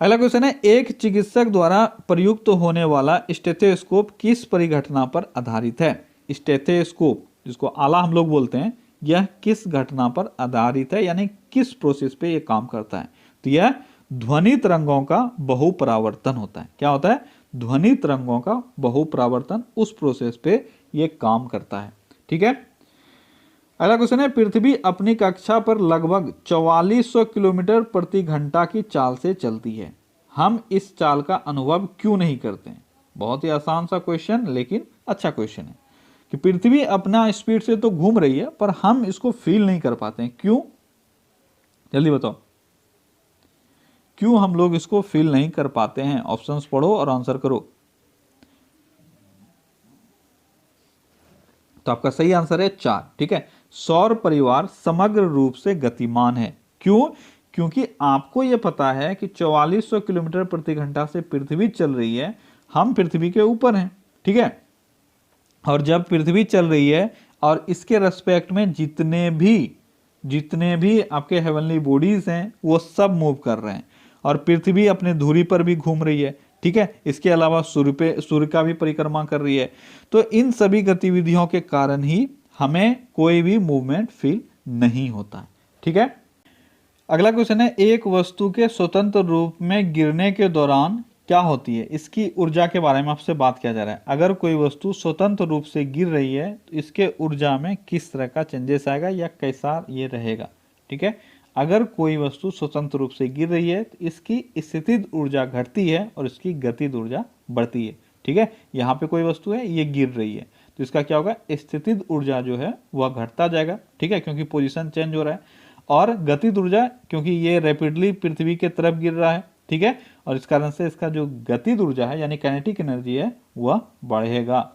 अगला क्वेश्चन है, एक चिकित्सक द्वारा प्रयुक्त होने वाला स्टेथोस्कोप किस परिघटना पर आधारित है? स्टेथोस्कोप जिसको आला हम लोग बोलते हैं, यह किस घटना पर आधारित है, यानी किस प्रोसेस पे यह काम करता है? तो यह ध्वनि तरंगों का बहुपरावर्तन होता है। क्या होता है? ध्वनि तरंगों का बहुपरावर्तन, उस प्रोसेस पे यह काम करता है। ठीक है, अगला क्वेश्चन है, पृथ्वी अपनी कक्षा पर लगभग 4400 किलोमीटर प्रति घंटा की चाल से चलती है, हम इस चाल का अनुभव क्यों नहीं करते हैं? बहुत ही आसान सा क्वेश्चन लेकिन अच्छा क्वेश्चन है कि पृथ्वी अपना स्पीड से तो घूम रही है पर हम इसको फील नहीं कर पाते हैं। क्यों? जल्दी बताओ, क्यों हम लोग इसको फील नहीं कर पाते हैं? ऑप्शंस पढ़ो और आंसर करो। तो आपका सही आंसर है 4। ठीक है, सौर परिवार समग्र रूप से गतिमान है। क्यों? क्योंकि आपको यह पता है कि 4400 किलोमीटर प्रति घंटा से पृथ्वी चल रही है, हम पृथ्वी के ऊपर हैं। ठीक है, और जब पृथ्वी चल रही है और इसके रेस्पेक्ट में जितने भी आपके हेवनली बॉडीज हैं वो सब मूव कर रहे हैं, और पृथ्वी अपने धुरी पर भी घूम रही है। ठीक है, इसके अलावा सूर्य का भी परिक्रमा कर रही है। तो इन सभी गतिविधियों के कारण ही हमें कोई भी मूवमेंट फील नहीं होता है। ठीक है, अगला क्वेश्चन है, एक वस्तु के स्वतंत्र रूप में गिरने के दौरान क्या होती है? इसकी ऊर्जा के बारे में आपसे बात किया जा रहा है। अगर कोई वस्तु स्वतंत्र रूप से गिर रही है तो इसके ऊर्जा में किस तरह का चेंजेस आएगा या कैसा ये रहेगा? ठीक है, अगर कोई वस्तु स्वतंत्र रूप से गिर रही है तो इसकी स्थितिज ऊर्जा घटती है और इसकी गतिज ऊर्जा बढ़ती है। ठीक है, यहाँ पे कोई वस्तु है, ये गिर रही है, तो इसका क्या होगा? स्थितिज ऊर्जा जो है वह घटता जाएगा। ठीक है, क्योंकि पोजीशन चेंज हो रहा है। और गतिज ऊर्जा, क्योंकि ये रैपिडली पृथ्वी के तरफ गिर रहा है। ठीक है, और इस कारण से इसका जो गतिज ऊर्जा है यानी काइनेटिक एनर्जी है वह बढ़ेगा।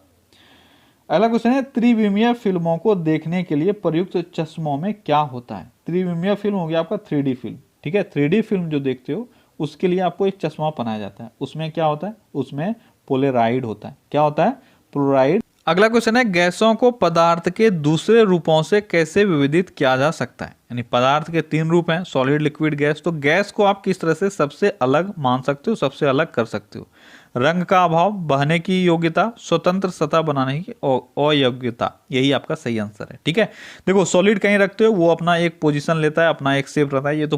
अगला क्वेश्चन है, त्रिविमीय फिल्मों को देखने के लिए प्रयुक्त चश्मों में क्या होता है? त्रिविमीय फिल्म हो गया आपका 3D फिल्म। ठीक है, 3D फिल्म जो देखते हो उसके लिए आपको एक चश्मा पहनाया जाता है। उसमें क्या होता है? उसमें पोलराइड होता है। क्या होता है? पोलराइड। अगला क्वेश्चन है, गैसों को पदार्थ के दूसरे रूपों से कैसे विभेदित किया जा सकता है? यानी पदार्थ के 3 रूप हैं, सॉलिड, लिक्विड, गैस। तो गैस को आप किस तरह से सबसे अलग मान सकते हो, सबसे अलग कर सकते हो? रंग का अभाव, बहने की योग्यता, स्वतंत्र सतह बनाने की अयोग्यता, यही आपका सही आंसर है। ठीक है, देखो सॉलिड कहीं रखते हो वो अपना एक पोजीशन लेता है, अपना एक शेप रहता है, ये तो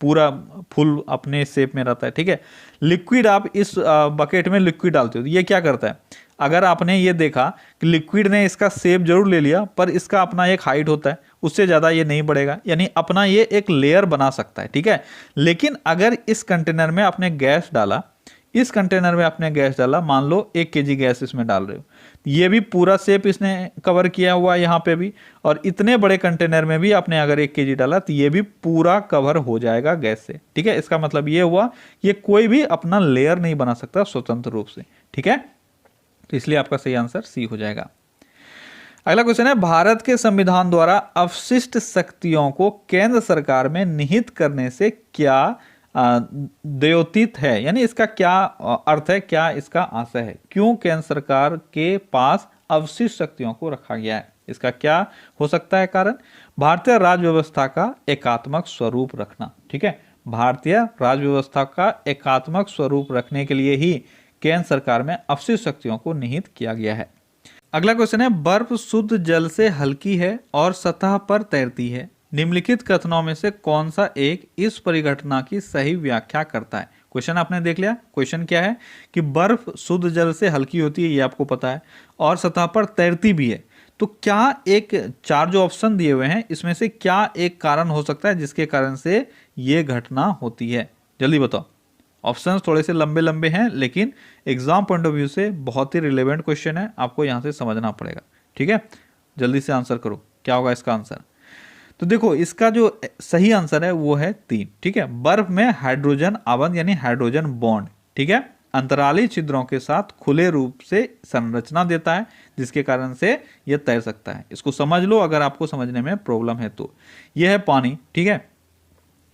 पूरा फुल अपने शेप में रहता है। ठीक है, लिक्विड, आप इस बकेट में लिक्विड डालते हो, ये क्या करता है? अगर आपने ये देखा कि लिक्विड ने इसका शेप जरूर ले लिया पर इसका अपना एक हाइट होता है, उससे ज़्यादा ये नहीं बढ़ेगा, यानी अपना ये एक लेयर बना सकता है। ठीक है, लेकिन अगर इस कंटेनर में आपने गैस डाला, इस कंटेनर में आपने गैस डाला, मान लो 1 kg गैस इसमें डाल रहे हो, ये भी पूरा शेप इसने कवर किया हुआ है यहाँ पे भी, और इतने बड़े कंटेनर में भी आपने अगर 1 kg डाला तो ये भी पूरा कवर हो जाएगा गैस से। ठीक है, इसका मतलब ये हुआ ये कोई भी अपना लेयर नहीं बना सकता स्वतंत्र रूप से। ठीक है, तो इसलिए आपका सही आंसर सी हो जाएगा। अगला क्वेश्चन है, भारत के संविधान द्वारा अवशिष्ट शक्तियों को केंद्र सरकार में निहित करने से क्या द्योतित है? यानी इसका क्या अर्थ है, क्या इसका आशय है? क्यों केंद्र सरकार के पास अवशिष्ट शक्तियों को रखा गया है? इसका क्या हो सकता है कारण? भारतीय राज्य व्यवस्था का एकात्मक स्वरूप रखना। ठीक है, भारतीय राज्य व्यवस्था का एकात्मक स्वरूप रखने के लिए ही केंद्र सरकार में अवशिष्ट शक्तियों को निहित किया गया है। अगला क्वेश्चन है, बर्फ शुद्ध जल से हल्की है और सतह पर तैरती है, निम्नलिखित कथनों में से कौन सा एक इस परिघटना की सही व्याख्या करता है? क्वेश्चन आपने देख लिया। क्वेश्चन क्या है कि बर्फ शुद्ध जल से हल्की होती है, ये आपको पता है, और सतह पर तैरती भी है। तो क्या एक 4 जो ऑप्शन दिए हुए हैं इसमें से क्या एक कारण हो सकता है जिसके कारण से ये घटना होती है? जल्दी बताओ। ऑप्शंस थोड़े से लंबे लंबे हैं लेकिन एग्जाम पॉइंट ऑफ व्यू से बहुत ही रिलेवेंट क्वेश्चन है, आपको यहाँ से समझना पड़ेगा। ठीक है, जल्दी से आंसर करो, क्या होगा इसका आंसर? तो देखो इसका जो सही आंसर है वो है 3। ठीक है, बर्फ में हाइड्रोजन आबंध यानी हाइड्रोजन बॉन्ड, ठीक है, अंतराली छिद्रों के साथ खुले रूप से संरचना देता है जिसके कारण से यह तैर सकता है। इसको समझ लो अगर आपको समझने में प्रॉब्लम है तो। यह है पानी। ठीक है,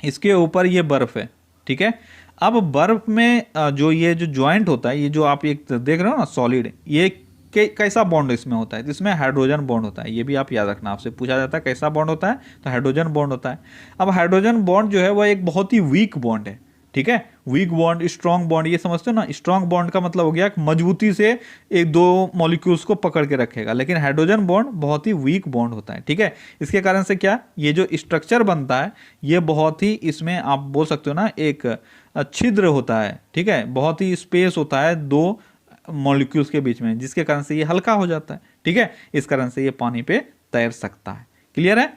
इसके ऊपर ये बर्फ है, ठीक है। अब बर्फ में जो ये जो ज्वाइंट होता है, ये जो आप एक देख रहे हो ना सॉलिड, ये कैसा बॉन्ड इसमें होता है, इसमें हाइड्रोजन बॉन्ड होता है। ये भी आप याद रखना, आपसे पूछा जाता है कैसा बॉन्ड होता है, तो हाइड्रोजन बॉन्ड होता है। अब हाइड्रोजन बॉन्ड जो है वह एक बहुत ही वीक बॉन्ड है, ठीक है। वीक बॉन्ड, स्ट्रॉन्ग बॉन्ड, ये समझते हो ना। स्ट्रॉन्ग बॉन्ड का मतलब हो गया मजबूती से एक दो मॉलिक्यूल्स को पकड़ के रखेगा, लेकिन हाइड्रोजन बॉन्ड बहुत ही वीक बॉन्ड होता है, ठीक है। इसके कारण से क्या, ये जो स्ट्रक्चर बनता है ये बहुत ही, इसमें आप बोल सकते हो ना एक छिद्र होता है, ठीक है। बहुत ही स्पेस होता है दो मॉलिक्यूल्स के बीच में, जिसके कारण से ये हल्का हो जाता है, ठीक है। इस कारण से ये पानी पे तैर सकता है। क्लियर है।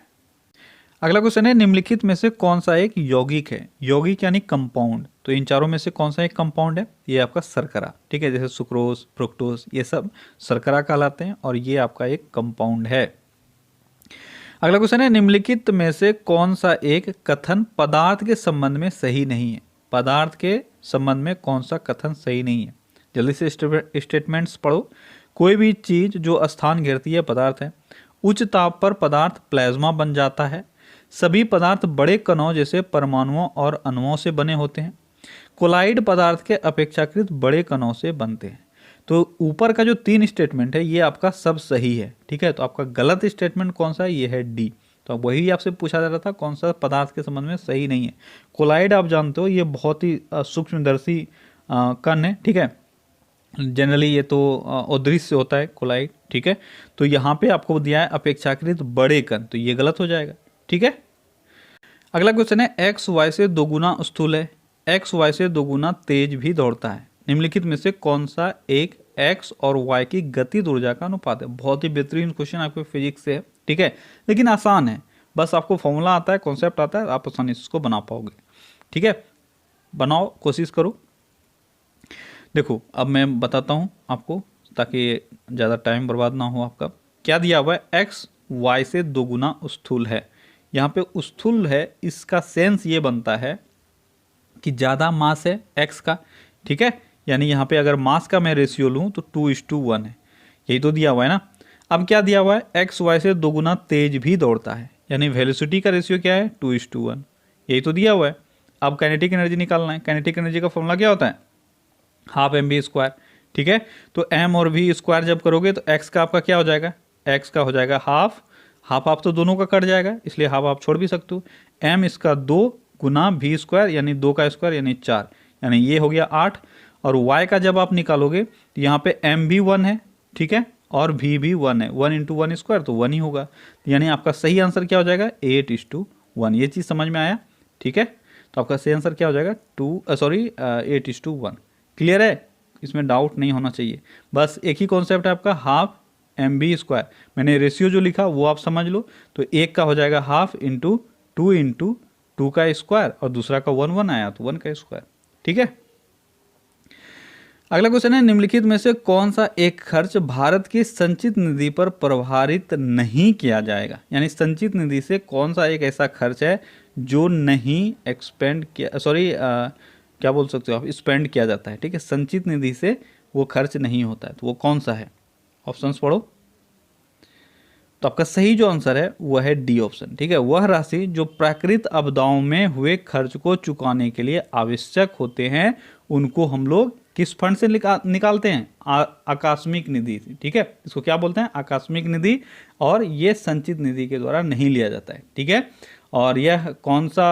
अगला क्वेश्चन है, निम्नलिखित में से कौन सा एक यौगिक है। यौगिक यानी कंपाउंड, तो इन चारों में से कौन सा एक कंपाउंड है। ये आपका शर्करा, ठीक है। जैसे सुक्रोज, फ्रुक्टोज, ये सब शर्करा कहलाते हैं और ये आपका एक कंपाउंड है। अगला क्वेश्चन है, निम्नलिखित में से कौन सा एक कथन पदार्थ के संबंध में सही नहीं है। पदार्थ के संबंध में कौन सा कथन सही नहीं है। जल्दी से स्टेटमेंट्स पढ़ो। कोई भी चीज जो स्थान घेरती है पदार्थ है। उच्च ताप पर पदार्थ प्लाज्मा बन जाता है। सभी पदार्थ बड़े कणों जैसे परमाणुओं और अणुओं से बने होते हैं। कोलाइड पदार्थ के अपेक्षाकृत बड़े कणों से बनते हैं। तो ऊपर का जो 3 स्टेटमेंट है ये आपका सब सही है, ठीक है। तो आपका गलत स्टेटमेंट कौन सा है, ये है डी। तो वही आपसे पूछा जा रहा था कौन सा पदार्थ के संबंध में सही नहीं है। कोलाइड आप जानते हो ये बहुत ही सूक्ष्मदर्शी कण है, ठीक है। जनरली ये तो अदृश्य होता है कोलाइड, ठीक है। तो यहाँ पे आपको दिया है अपेक्षाकृत बड़े कण, तो ये गलत हो जाएगा, ठीक है। अगला क्वेश्चन है, एक्स वाई से दोगुना स्थूल है, एक्स वाई से दोगुना तेज भी दौड़ता है। निम्नलिखित में से कौन सा एक एक्स और वाई की गतिज ऊर्जा का अनुपात है। बहुत ही बेहतरीन क्वेश्चन आपके फिजिक्स से है, ठीक है, लेकिन आसान है। बस आपको फॉर्मूला आता है, कॉन्सेप्ट आता है, आप आसानी से इसको बना पाओगे, ठीक है। बनाओ, कोशिश करो। देखो अब मैं बताता हूँ आपको, ताकि ज़्यादा टाइम बर्बाद ना हो आपका। क्या दिया हुआ है, एक्स वाई से दोगुना स्थूल है। यहाँ पे स्थूल है, इसका सेंस ये बनता है कि ज़्यादा मास है एक्स का, ठीक है। यानी यहाँ पे अगर मास का मैं रेशियो लूँ तो 2:1 है, यही तो दिया हुआ है ना। अब क्या दिया हुआ है, एक्स वाई से दोगुना तेज भी दौड़ता है, यानी वेलोसिटी का रेशियो क्या है, 2:1, यही तो दिया हुआ है। अब काइनेटिक एनर्जी निकालना है। काइनेटिक एनर्जी का फॉर्मूला क्या होता है, हाफ mv², ठीक है। तो m और v स्क्वायर जब करोगे तो x का आपका क्या हो जाएगा, x का हो जाएगा हाफ, हाफ तो दोनों का कट जाएगा, इसलिए हाफ आप छोड़ भी सकते हो। m इसका 2 गुना v² यानी 2 का स्क्वायर यानी 4, यानी ये हो गया 8। और y का जब आप निकालोगे तो यहाँ पे m भी 1 है, ठीक है, और v भी 1 है। 1 × 1² तो 1 ही होगा, यानी आपका सही आंसर क्या हो जाएगा, 8:1। ये चीज़ समझ में आया, ठीक है। तो आपका सही आंसर क्या हो जाएगा, 8:1। क्लियर है, इसमें डाउट नहीं होना चाहिए। बस एक ही कॉन्सेप्ट है आपका, हाफ mv²। मैंने रेशियो जो लिखा वो आप समझ लो। तो एक का हो जाएगा हाफ इंटू 2 का स्क्वायर, और दूसरा का 1 आया तो 1 का स्क्वायर, ठीक है। अगला क्वेश्चन है, निम्नलिखित में से कौन सा एक खर्च भारत की संचित निधि पर प्रभावित नहीं किया जाएगा। यानी संचित निधि से कौन सा एक ऐसा खर्च है जो नहीं एक्सपेंड किया, सॉरी क्या बोल सकते हो आप, स्पेंड किया जाता है, ठीक है। संचित निधि से वो खर्च नहीं होता है, तो वो कौन सा है। ऑप्शंस पढ़ो। तो आपका सही जो आंसर है वह है डी ऑप्शन, ठीक है। वह राशि जो प्राकृतिक आपदाओं में हुए खर्च को चुकाने के लिए आवश्यक होते हैं, उनको हम लोग किस फंड से निकालते हैं, आकस्मिक निधि, ठीक है। इसको क्या बोलते हैं, आकस्मिक निधि। और ये संचित निधि के द्वारा नहीं लिया जाता है, ठीक है। और यह कौन सा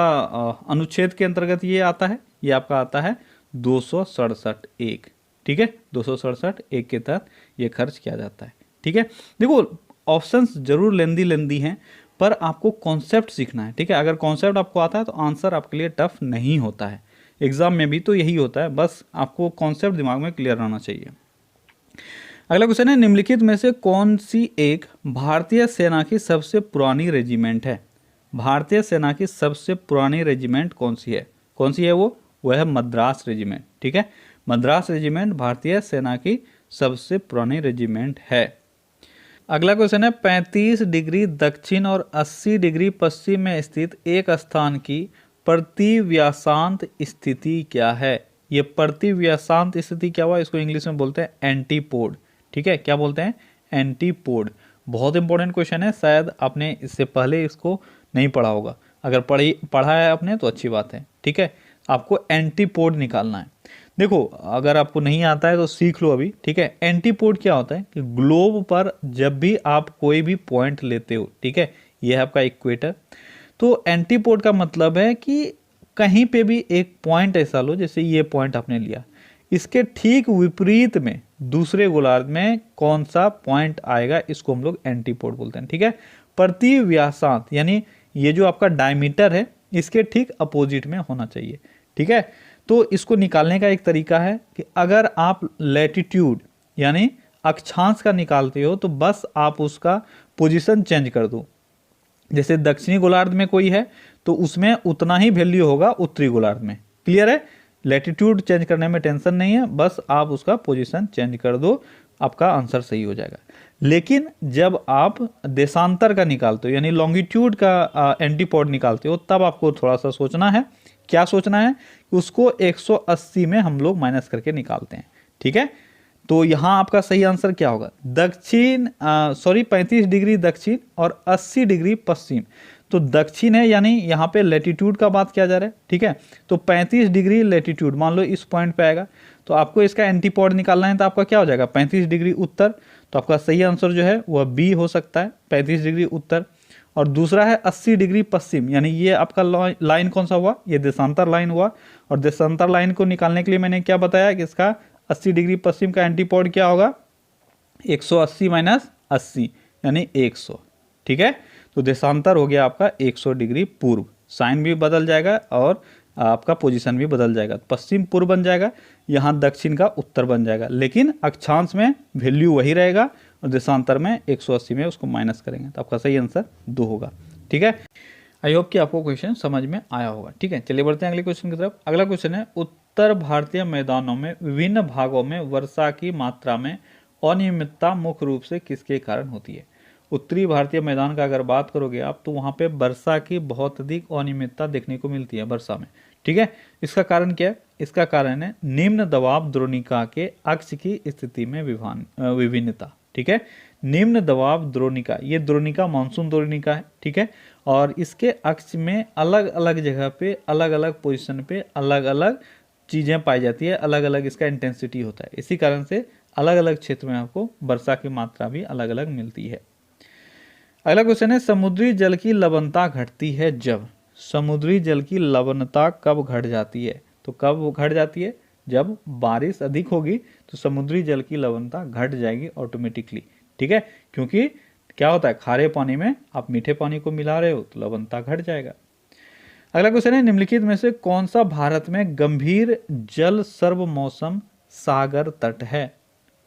अनुच्छेद के अंतर्गत ये आता है, ये आपका आता है 267(1), ठीक है। 267(1) के तहत ये खर्च किया जाता है, ठीक है। देखो ऑप्शंस जरूर लेंदी हैं, पर आपको कॉन्सेप्ट सीखना है, ठीक है। अगर कॉन्सेप्ट आपको आता है तो आंसर आपके लिए टफ नहीं होता है। एग्जाम में भी तो यही होता है, बस आपको कॉन्सेप्ट दिमाग में क्लियर रहना चाहिए। अगला क्वेश्चन है, निम्नलिखित में से कौन सी एक भारतीय सेना की सबसे पुरानी रेजिमेंट है। भारतीय सेना की सबसे पुरानी रेजिमेंट कौन सी है वो है मद्रास रेजिमेंट, ठीक है। मद्रास रेजिमेंट भारतीय सेना की सबसे पुरानी रेजिमेंट है। अगला क्वेश्चन है, 35 डिग्री दक्षिण और 80 डिग्री पश्चिम में स्थित एक स्थान की प्रतिव्यासांत स्थिति क्या है। ये प्रतिव्यासांत स्थिति क्या हुआ, इसको इंग्लिश में बोलते हैं एंटीपोड, ठीक है। क्या बोलते हैं, एंटीपोड। बहुत इंपॉर्टेंट क्वेश्चन है, शायद आपने इससे पहले इसको नहीं पढ़ा होगा। अगर पढ़ा है आपने तो अच्छी बात है, ठीक है। आपको एंटीपोड निकालना है। देखो अगर आपको नहीं आता है तो सीख लो अभी, ठीक है। एंटीपोड क्या होता है कि ग्लोब पर जब भी आप कोई भी पॉइंट लेते हो, ठीक है, ये है आपका इक्वेटर, तो एंटीपोड का मतलब है कि कहीं पे भी एक पॉइंट ऐसा लो, जैसे ये पॉइंट आपने लिया, इसके ठीक विपरीत में दूसरे गोलार्ध में कौन सा पॉइंट आएगा, इसको हम लोग एंटीपोड बोलते हैं, ठीक है। प्रति व्यासांत यानी ये जो आपका डायमीटर है इसके ठीक अपोजिट में होना चाहिए, ठीक है। तो इसको निकालने का एक तरीका है कि अगर आप लैटिट्यूड यानी अक्षांश का निकालते हो तो बस आप उसका पोजीशन चेंज कर दो। जैसे दक्षिणी गोलार्ध में कोई है तो उसमें उतना ही वैल्यू होगा उत्तरी गोलार्ध में। क्लियर है? लैटिट्यूड चेंज करने में टेंशन नहीं है, बस आप उसका पोजीशन चेंज कर दो, आपका आंसर सही हो जाएगा। लेकिन जब आप देशांतर का निकालते हो यानी लॉन्गिट्यूड का एंटीपोड निकालते हो तब आपको थोड़ा सा सोचना है। क्या सोचना है? उसको 180 में हम लोग माइनस करके निकालते हैं, ठीक है। तो यहाँ आपका सही आंसर क्या होगा? 35 डिग्री दक्षिण और 80 डिग्री पश्चिम। तो दक्षिण है यानी यहाँ पे लैटिट्यूड का बात किया जा रहा है, ठीक है। तो 35 डिग्री लैटिट्यूड मान लो इस पॉइंट पे आएगा, तो आपको इसका एंटीपोड निकालना है, तो आपका क्या हो जाएगा? 35 डिग्री उत्तर। तो आपका सही आंसर जो है वह बी हो सकता है, 35 डिग्री उत्तर। और दूसरा है 80 डिग्री पश्चिम, यानी ये आपका लाइन कौन सा हुआ? ये देशांतर लाइन हुआ। और देशांतर लाइन को निकालने के लिए मैंने क्या बताया कि इसका 80 डिग्री पश्चिम का एंटीपोड क्या होगा? 180 माइनस 80 यानी 100, ठीक है। तो देशांतर हो गया आपका 100 डिग्री पूर्व, साइन भी बदल जाएगा और आपका पोजीशन भी बदल जाएगा। पश्चिम पूर्व बन जाएगा, यहाँ दक्षिण का उत्तर बन जाएगा, लेकिन अक्षांश में वैल्यू वही रहेगा और देशांतर में 180 में उसको माइनस करेंगे, तो आपका सही आंसर 2 होगा, ठीक है। आई होप कि आपको क्वेश्चन समझ में आया होगा, ठीक है। चलिए बढ़ते हैं अगले क्वेश्चन की तरफ। अगला क्वेश्चन है, उत्तर भारतीय मैदानों में विभिन्न भागों में वर्षा की मात्रा में अनियमितता मुख्य रूप से किसके कारण होती है? उत्तरी भारतीय मैदान का अगर बात करोगे आप तो वहाँ पे वर्षा की बहुत अधिक अनियमितता देखने को मिलती है वर्षा में, ठीक है। इसका कारण क्या है? इसका कारण है निम्न दबाव द्रोणिका के अक्ष की स्थिति में विभिन्नता, ठीक है। निम्न दबाव द्रोणिका, ये द्रोणिका मानसून द्रोणिका है, ठीक है। और इसके अक्ष में अलग अलग जगह पे अलग अलग पोजीशन पे अलग अलग चीज़ें पाई जाती है, अलग अलग इसका इंटेंसिटी होता है। इसी कारण से अलग अलग क्षेत्र में आपको वर्षा की मात्रा भी अलग अलग मिलती है। अगला क्वेश्चन है, समुद्री जल की लवणता घटती है जब? समुद्री जल की लवणता कब घट जाती है? तो कब घट जाती है? जब बारिश अधिक होगी तो समुद्री जल की लवणता घट जाएगी ऑटोमेटिकली, ठीक है। क्योंकि क्या होता है, खारे पानी में आप मीठे पानी को मिला रहे हो तो लवणता घट जाएगा। अगला क्वेश्चन है, निम्नलिखित में से कौन सा भारत में गंभीर जल सर्वमौसम सागर तट है?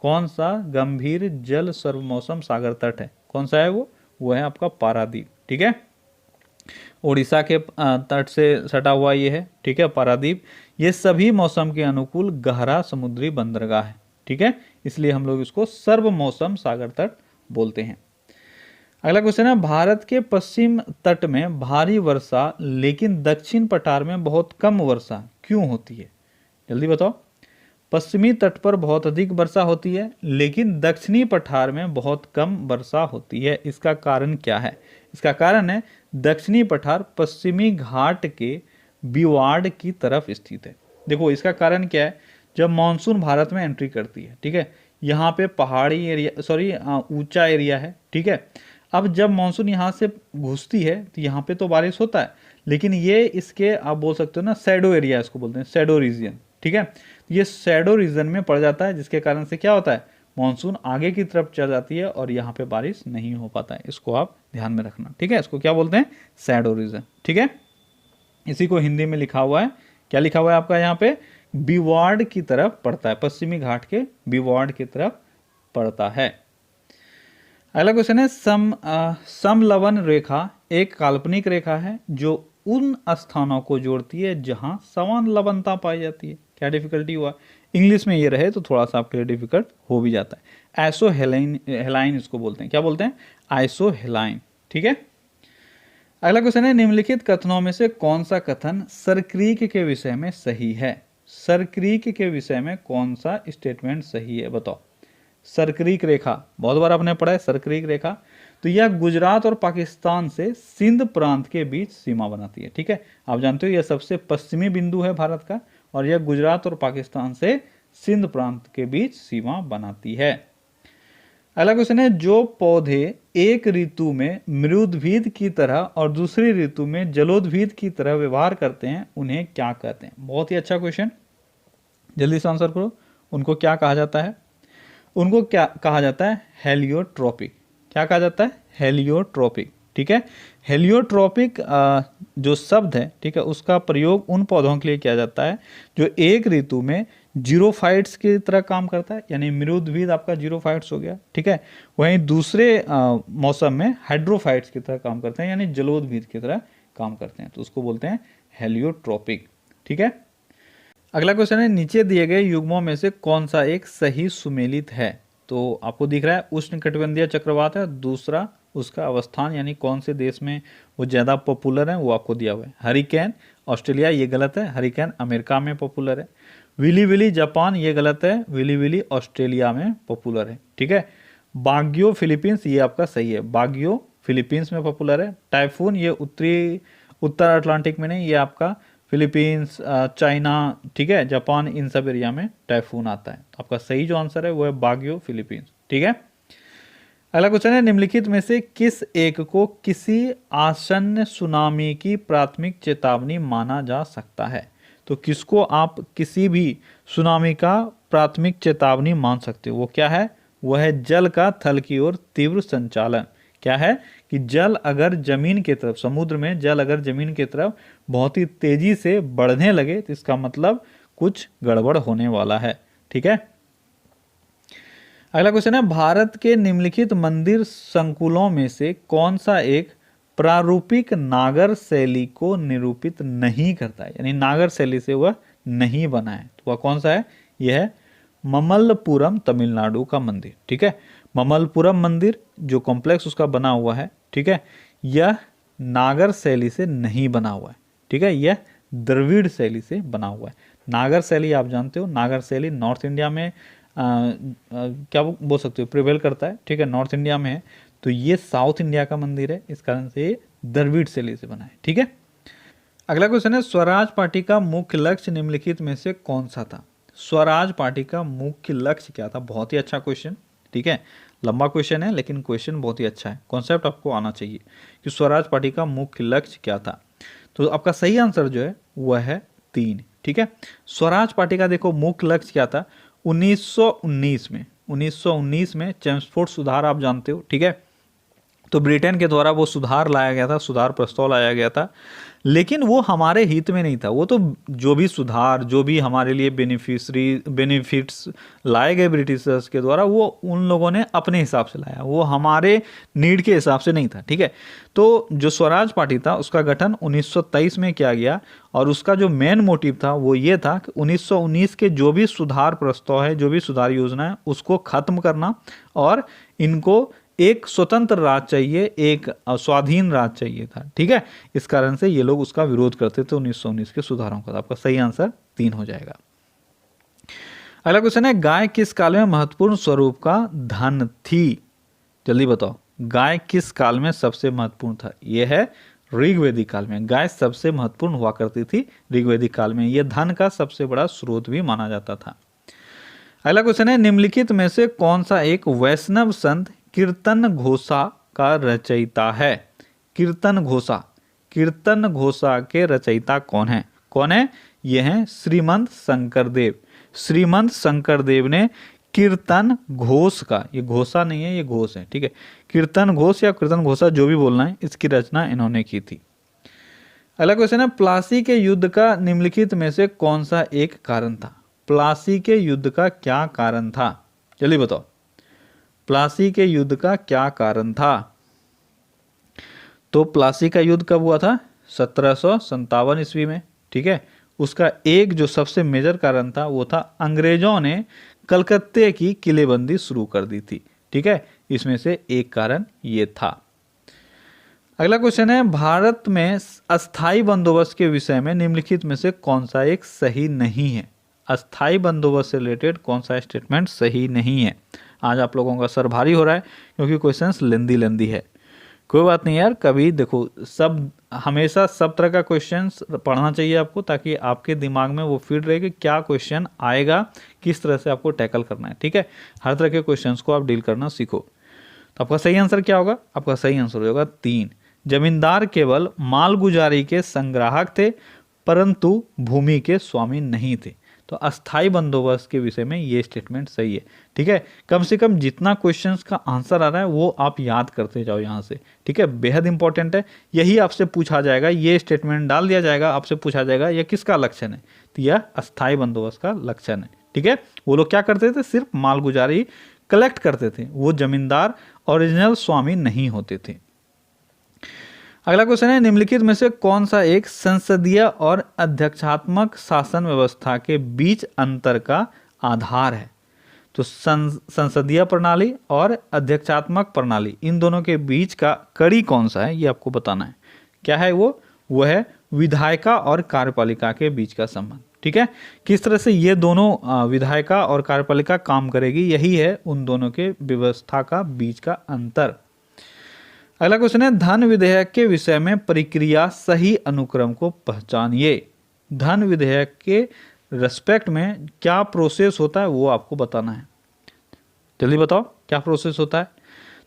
कौन सा गंभीर जल सर्वमौसम सागर तट है? कौन सा है वो है आपका पारादीप, ठीक है। उड़ीसा के तट से सटा हुआ ये है, ठीक है, पारादीप। ये सभी मौसम के अनुकूल गहरा समुद्री बंदरगाह है, ठीक है, इसलिए हम लोग इसको सर्व मौसम सागर तट बोलते हैं। अगला क्वेश्चन है, भारत के पश्चिम तट में भारी वर्षा लेकिन दक्षिण पठार में बहुत कम वर्षा क्यों होती है? जल्दी बताओ। पश्चिमी तट पर बहुत अधिक वर्षा होती है लेकिन दक्षिणी पठार में बहुत कम वर्षा होती है, इसका कारण क्या है? इसका कारण है दक्षिणी पठार पश्चिमी घाट के बिवाड़ की तरफ स्थित है। देखो इसका कारण क्या है, जब मानसून भारत में एंट्री करती है, ठीक है, यहाँ पे पहाड़ी एरिया ऊंचा एरिया है, ठीक है। अब जब मानसून यहाँ से घुसती है तो यहाँ पे तो बारिश होता है, लेकिन ये इसके आप बोल सकते हो ना शैडो एरिया, इसको बोलते हैं शैडो रीजन, ठीक है। ये शैडो रीजन में पड़ जाता है, जिसके कारण से क्या होता है, मानसून आगे की तरफ चल जाती है और यहाँ पे बारिश नहीं हो पाता है। इसको आप ध्यान में रखना, ठीक है। इसको क्या बोलते हैं? शैडो रीजन, ठीक है। इसी को हिंदी में लिखा हुआ है, क्या लिखा हुआ है आपका यहाँ पे? बिवाड़ की तरफ पड़ता है, पश्चिमी घाट के बिवाड़ की तरफ पड़ता है। अगला क्वेश्चन है, समलवन रेखा एक काल्पनिक रेखा है जो उन स्थानों को जोड़ती है जहां समान लवणता पाई जाती है। क्या डिफिकल्टी हुआ? इंग्लिश में ये रहे तो थोड़ा सा आपके लिए डिफिकल्ट हो भी जाता है। आइसोहेलाइन इसको बोलते हैं, क्या बोलते हैं? आइसोहेलाइन, ठीक है। अगला क्वेश्चन है, निम्नलिखित कथनों में से कौन सा कथन सरक्रीक के विषय में सही है? सरक्रीक के विषय में कौन सा स्टेटमेंट सही है, बताओ। सरक्रीक रेखा बहुत बार आपने पढ़ा है, सरक्रीक रेखा। तो यह गुजरात और पाकिस्तान से सिंध प्रांत के बीच सीमा बनाती है। ठीक है, आप जानते हो यह सबसे पश्चिमी बिंदु है भारत का, और यह गुजरात और पाकिस्तान से सिंध प्रांत के बीच सीमा बनाती है। अगला क्वेश्चन है, जो पौधे एक ऋतु में मृदुद्भिद की तरह और दूसरी ऋतु में जलोद्भिद की तरह व्यवहार करते हैं उन्हें क्या कहते हैं? बहुत ही अच्छा क्वेश्चन, जल्दी से आंसर करो। उनको क्या कहा जाता है? उनको क्या कहा जाता है? हेलियोट्रोपिक। क्या कहा जाता है? हेलियोट्रोपिक। ठीक है, हेलियोट्रोपिक जो शब्द है, ठीक है, उसका प्रयोग उन पौधों के लिए किया जाता है जो एक ऋतु में जीरोफाइट्स की तरह काम करता है, यानी मृदुद्भिद आपका जीरोफाइट्स हो गया। ठीक है, वहीं दूसरे मौसम में हाइड्रोफाइट्स की तरह काम करते हैं, यानी जलोद्भिद की तरह काम करते हैं, तो उसको बोलते हैं हेलियोट्रोपिक। ठीक है, अगला क्वेश्चन है, नीचे दिए गए युग्मों में से कौन सा एक सही सुमेलित है? तो आपको दिख रहा है उष्णकटिबंधीय चक्रवात है, दूसरा उसका अवस्थान यानी कौन से देश में वो ज़्यादा पॉपुलर है वो आपको दिया हुआ है। हरिकेन ऑस्ट्रेलिया, ये गलत है, हरिकेन अमेरिका में पॉपुलर है। विली विली जापान, ये गलत है, विली विली ऑस्ट्रेलिया में पॉपुलर है। ठीक है, बाग्यो फिलीपींस, ये आपका सही है, बाग्यो फिलीपींस में पॉपुलर है। टाइफून, ये उत्तर अटलांटिक में नहीं, ये आपका फिलीपींस, चाइना, ठीक है, जापान, इन सब एरिया में टाइफून आता है। तो आपका सही जो आंसर है वो है बाग्यो फिलीपींस। ठीक है, अगला क्वेश्चन है, निम्नलिखित में से किस एक को किसी आसन्न सुनामी की प्राथमिक चेतावनी माना जा सकता है? तो किसको आप किसी भी सुनामी का प्राथमिक चेतावनी मान सकते हो? वो क्या है? वो है जल का थल की ओर तीव्र संचालन। क्या है कि जल अगर जमीन की तरफ, समुद्र में जल अगर जमीन की तरफ बहुत ही तेजी से बढ़ने लगे तो इसका मतलब कुछ गड़बड़ होने वाला है। ठीक है, अगला क्वेश्चन है, भारत के निम्नलिखित मंदिर संकुलों में से कौन सा एक प्रारूपिक नागर शैली को निरूपित नहीं करता है, यानी नागर शैली से वह नहीं बना है? तो वह कौन सा है? यह है ममल्लपुरम, तमिलनाडु का मंदिर। ठीक है, ममल्लपुरम मंदिर जो कॉम्प्लेक्स उसका बना हुआ है, ठीक है, यह नागर शैली से नहीं बना हुआ है। ठीक है, यह द्रविड़ शैली से बना हुआ है। नागर शैली आप जानते हो, नागर शैली नॉर्थ इंडिया में क्या बोल सकते हो, प्रिवेल करता है। ठीक है, नॉर्थ इंडिया में है, तो ये साउथ इंडिया का मंदिर है, इस कारण से ये द्रविड़ शैली से बना है। ठीक है, अगला क्वेश्चन है, स्वराज पार्टी का मुख्य लक्ष्य निम्नलिखित में से कौन सा था? स्वराज पार्टी का मुख्य लक्ष्य क्या था? बहुत ही अच्छा क्वेश्चन। ठीक है, लंबा क्वेश्चन है लेकिन क्वेश्चन बहुत ही अच्छा है, कॉन्सेप्ट आपको आना चाहिए कि स्वराज पार्टी का मुख्य लक्ष्य क्या था। तो आपका सही आंसर जो है वह है 3। ठीक है, स्वराज पार्टी का देखो मुख्य लक्ष्य क्या था? 1919 में चेम्सफोर्ड सुधार आप जानते हो। ठीक है, तो ब्रिटेन के द्वारा वो सुधार लाया गया था, सुधार प्रस्ताव लाया गया था, लेकिन वो हमारे हित में नहीं था। वो तो जो भी सुधार, जो भी हमारे लिए बेनिफिट्स लाए गए ब्रिटिशर्स के द्वारा, वो उन लोगों ने अपने हिसाब से लाया, वो हमारे नीड के हिसाब से नहीं था। ठीक है, तो जो स्वराज पार्टी था उसका गठन 1923 में किया गया, और उसका जो मेन मोटिव था वो ये था कि 1919 के जो भी सुधार प्रस्ताव है, जो भी सुधार योजना है, उसको खत्म करना, और इनको एक स्वतंत्र राज्य चाहिए, एक स्वाधीन राज्य चाहिए था। ठीक है, इस कारण से ये लोग उसका विरोध करते थे 1919 के सुधारों का। आपका सही आंसर 3 हो जाएगा। अगला क्वेश्चन है, गाय किस काल में महत्वपूर्ण स्वरूप का धन थी? जल्दी बताओ, गाय किस काल में सबसे महत्वपूर्ण था? यह है ऋग्वैदिक काल में गाय सबसे महत्वपूर्ण हुआ करती थी। ऋग्वैदिक काल में यह धन का सबसे बड़ा स्रोत भी माना जाता था। अगला क्वेश्चन है, निम्नलिखित में से कौन सा एक वैष्णव संत कीर्तन घोषा का रचयिता है? कीर्तन घोषा के रचयिता कौन है? यह है श्रीमंत शंकरदेव। श्रीमंत शंकरदेव ने कीर्तन घोष का, ये घोषा नहीं है, ये घोष है। ठीक है, कीर्तन घोष या कीर्तन घोषा जो भी बोलना है, इसकी रचना इन्होंने की थी। अगला क्वेश्चन है, प्लासी के युद्ध का निम्नलिखित में से कौन सा एक कारण था? प्लासी के युद्ध का क्या कारण था? जल्दी बताओ, प्लासी के युद्ध का क्या कारण था? तो प्लासी का युद्ध कब हुआ था? 1757 ईस्वी में। ठीक है, उसका एक जो सबसे मेजर कारण था वो था अंग्रेजों ने कलकत्ते की किलेबंदी शुरू कर दी थी। ठीक है, इसमें से एक कारण ये था। अगला क्वेश्चन है, भारत में अस्थाई बंदोबस्त के विषय में निम्नलिखित में से कौन सा एक सही नहीं है? अस्थाई बंदोबस्त से रिलेटेड कौन सा स्टेटमेंट सही नहीं है? आज आप लोगों का सर भारी हो रहा है क्योंकि क्वेश्चंस लेंदी है। कोई बात नहीं यार, कभी देखो सब हमेशा सब तरह का क्वेश्चंस पढ़ना चाहिए आपको, ताकि आपके दिमाग में वो फिट रहे कि क्या क्वेश्चन आएगा, किस तरह से आपको टैकल करना है। ठीक है, हर तरह के क्वेश्चंस को आप डील करना सीखो। तो आपका सही आंसर क्या होगा? आपका सही आंसर होगा 3। जमींदार केवल मालगुजारी के संग्राहक थे, परंतु भूमि के स्वामी नहीं थे। तो अस्थाई बंदोबस्त के विषय में ये स्टेटमेंट सही है। ठीक है, कम से कम जितना क्वेश्चंस का आंसर आ रहा है वो आप याद करते जाओ यहाँ से। ठीक है, बेहद इंपॉर्टेंट है। यही आपसे पूछा जाएगा, ये स्टेटमेंट डाल दिया जाएगा, आपसे पूछा जाएगा यह किसका लक्षण है, तो यह अस्थाई बंदोबस्त का लक्षण है। ठीक है, वो लोग क्या करते थे? सिर्फ मालगुजारी कलेक्ट करते थे, वो जमींदार ओरिजिनल स्वामी नहीं होते थे। अगला क्वेश्चन है, निम्नलिखित में से कौन सा एक संसदीय और अध्यक्षात्मक शासन व्यवस्था के बीच अंतर का आधार है? तो संसदीय प्रणाली और अध्यक्षात्मक प्रणाली, इन दोनों के बीच का कड़ी कौन सा है, ये आपको बताना है। क्या है वो है विधायिका और कार्यपालिका के बीच का संबंध। ठीक है, किस तरह से ये दोनों विधायिका और कार्यपालिका काम करेगी, यही है उन दोनों के व्यवस्था का बीच का अंतर। अगला क्वेश्चन है, धन विधेयक के विषय में प्रक्रिया सही अनुक्रम को पहचानिए। धन विधेयक के रेस्पेक्ट में क्या प्रोसेस होता है वो आपको बताना है। जल्दी बताओ क्या प्रोसेस होता है।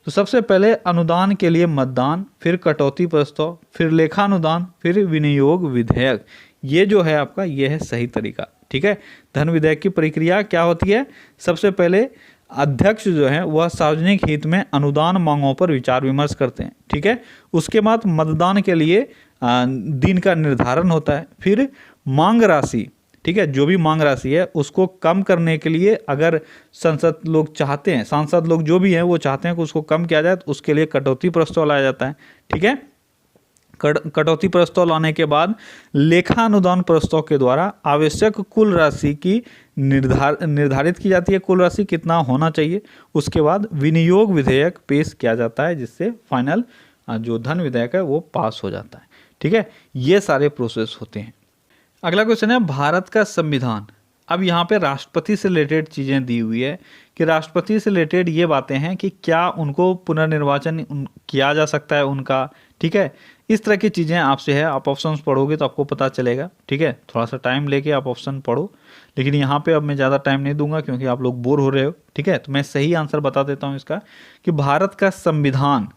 तो सबसे पहले अनुदान के लिए मतदान, फिर कटौती प्रस्ताव, फिर लेखानुदान, फिर विनियोग विधेयक। ये जो है आपका, ये है सही तरीका। ठीक है, धन विधेयक की प्रक्रिया क्या होती है? सबसे पहले अध्यक्ष जो है वह सार्वजनिक हित में अनुदान मांगों पर विचार विमर्श करते हैं। ठीक है, उसके बाद मतदान के लिए दिन का निर्धारण होता है। फिर मांग राशि, ठीक है, जो भी मांग राशि है उसको कम करने के लिए अगर संसद लोग चाहते हैं, सांसद लोग जो भी हैं वो चाहते हैं कि उसको कम किया जाए, तो उसके लिए कटौती प्रस्ताव लाया जाता है। ठीक है, कटौती प्रस्ताव लाने के बाद लेखा अनुदान प्रस्ताव के द्वारा आवश्यक कुल राशि की निर्धारित की जाती है, कुल राशि कितना होना चाहिए। उसके बाद विनियोग विधेयक पेश किया जाता है, जिससे फाइनल जो धन विधेयक है वो पास हो जाता है। ठीक है, ये सारे प्रोसेस होते हैं। अगला क्वेश्चन है, भारत का संविधान। अब यहाँ पे राष्ट्रपति से रिलेटेड चीज़ें दी हुई है कि राष्ट्रपति से रिलेटेड ये बातें हैं कि क्या उनको पुनर्निर्वाचन किया जा सकता है उनका। ठीक है, इस तरह की चीज़ें आपसे है, आप ऑप्शंस पढ़ोगे तो आपको पता चलेगा। ठीक है, थोड़ा सा टाइम लेके आप ऑप्शन पढ़ो, लेकिन यहाँ पे अब मैं ज़्यादा टाइम नहीं दूंगा क्योंकि आप लोग बोर हो रहे हो। ठीक है, तो मैं सही आंसर बता देता हूँ इसका कि भारत का संविधान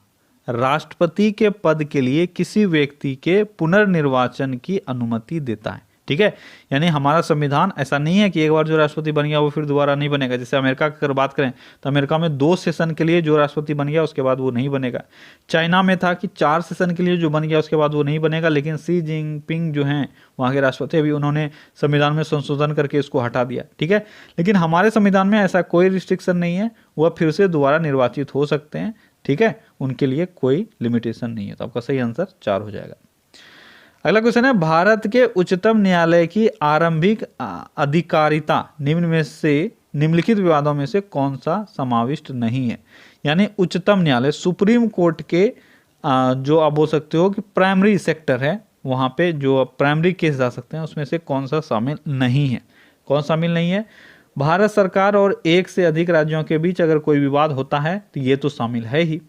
राष्ट्रपति के पद के लिए किसी व्यक्ति के पुनर्निर्वाचन की अनुमति देता है। ठीक है, यानी हमारा संविधान ऐसा नहीं है कि एक बार जो राष्ट्रपति बन गया वो फिर दोबारा नहीं बनेगा। जैसे अमेरिका की अगर बात करें तो अमेरिका में 2 सेशन के लिए जो राष्ट्रपति बन गया उसके बाद वो नहीं बनेगा। चाइना में था कि 4 सेशन के लिए जो बन गया उसके बाद वो नहीं बनेगा, लेकिन शी जिनपिंग जो हैं वहाँ के राष्ट्रपति, अभी उन्होंने संविधान में संशोधन करके इसको हटा दिया। ठीक है, लेकिन हमारे संविधान में ऐसा कोई रिस्ट्रिक्शन नहीं है, वह फिर से दोबारा निर्वाचित हो सकते हैं। ठीक है, उनके लिए कोई लिमिटेशन नहीं है। तो आपका सही आंसर 4 हो जाएगा। अगला क्वेश्चन है, भारत के उच्चतम न्यायालय की आरंभिक अधिकारिता निम्नलिखित विवादों में से कौन सा समाविष्ट नहीं है। यानी उच्चतम न्यायालय, सुप्रीम कोर्ट के जो आप बोल सकते हो कि प्राइमरी सेक्टर है, वहाँ पे जो प्राइमरी केस जा सकते हैं उसमें से कौन सा शामिल नहीं है। कौन शामिल नहीं है? भारत सरकार और एक से अधिक राज्यों के बीच अगर कोई विवाद होता है तो ये तो शामिल है ही।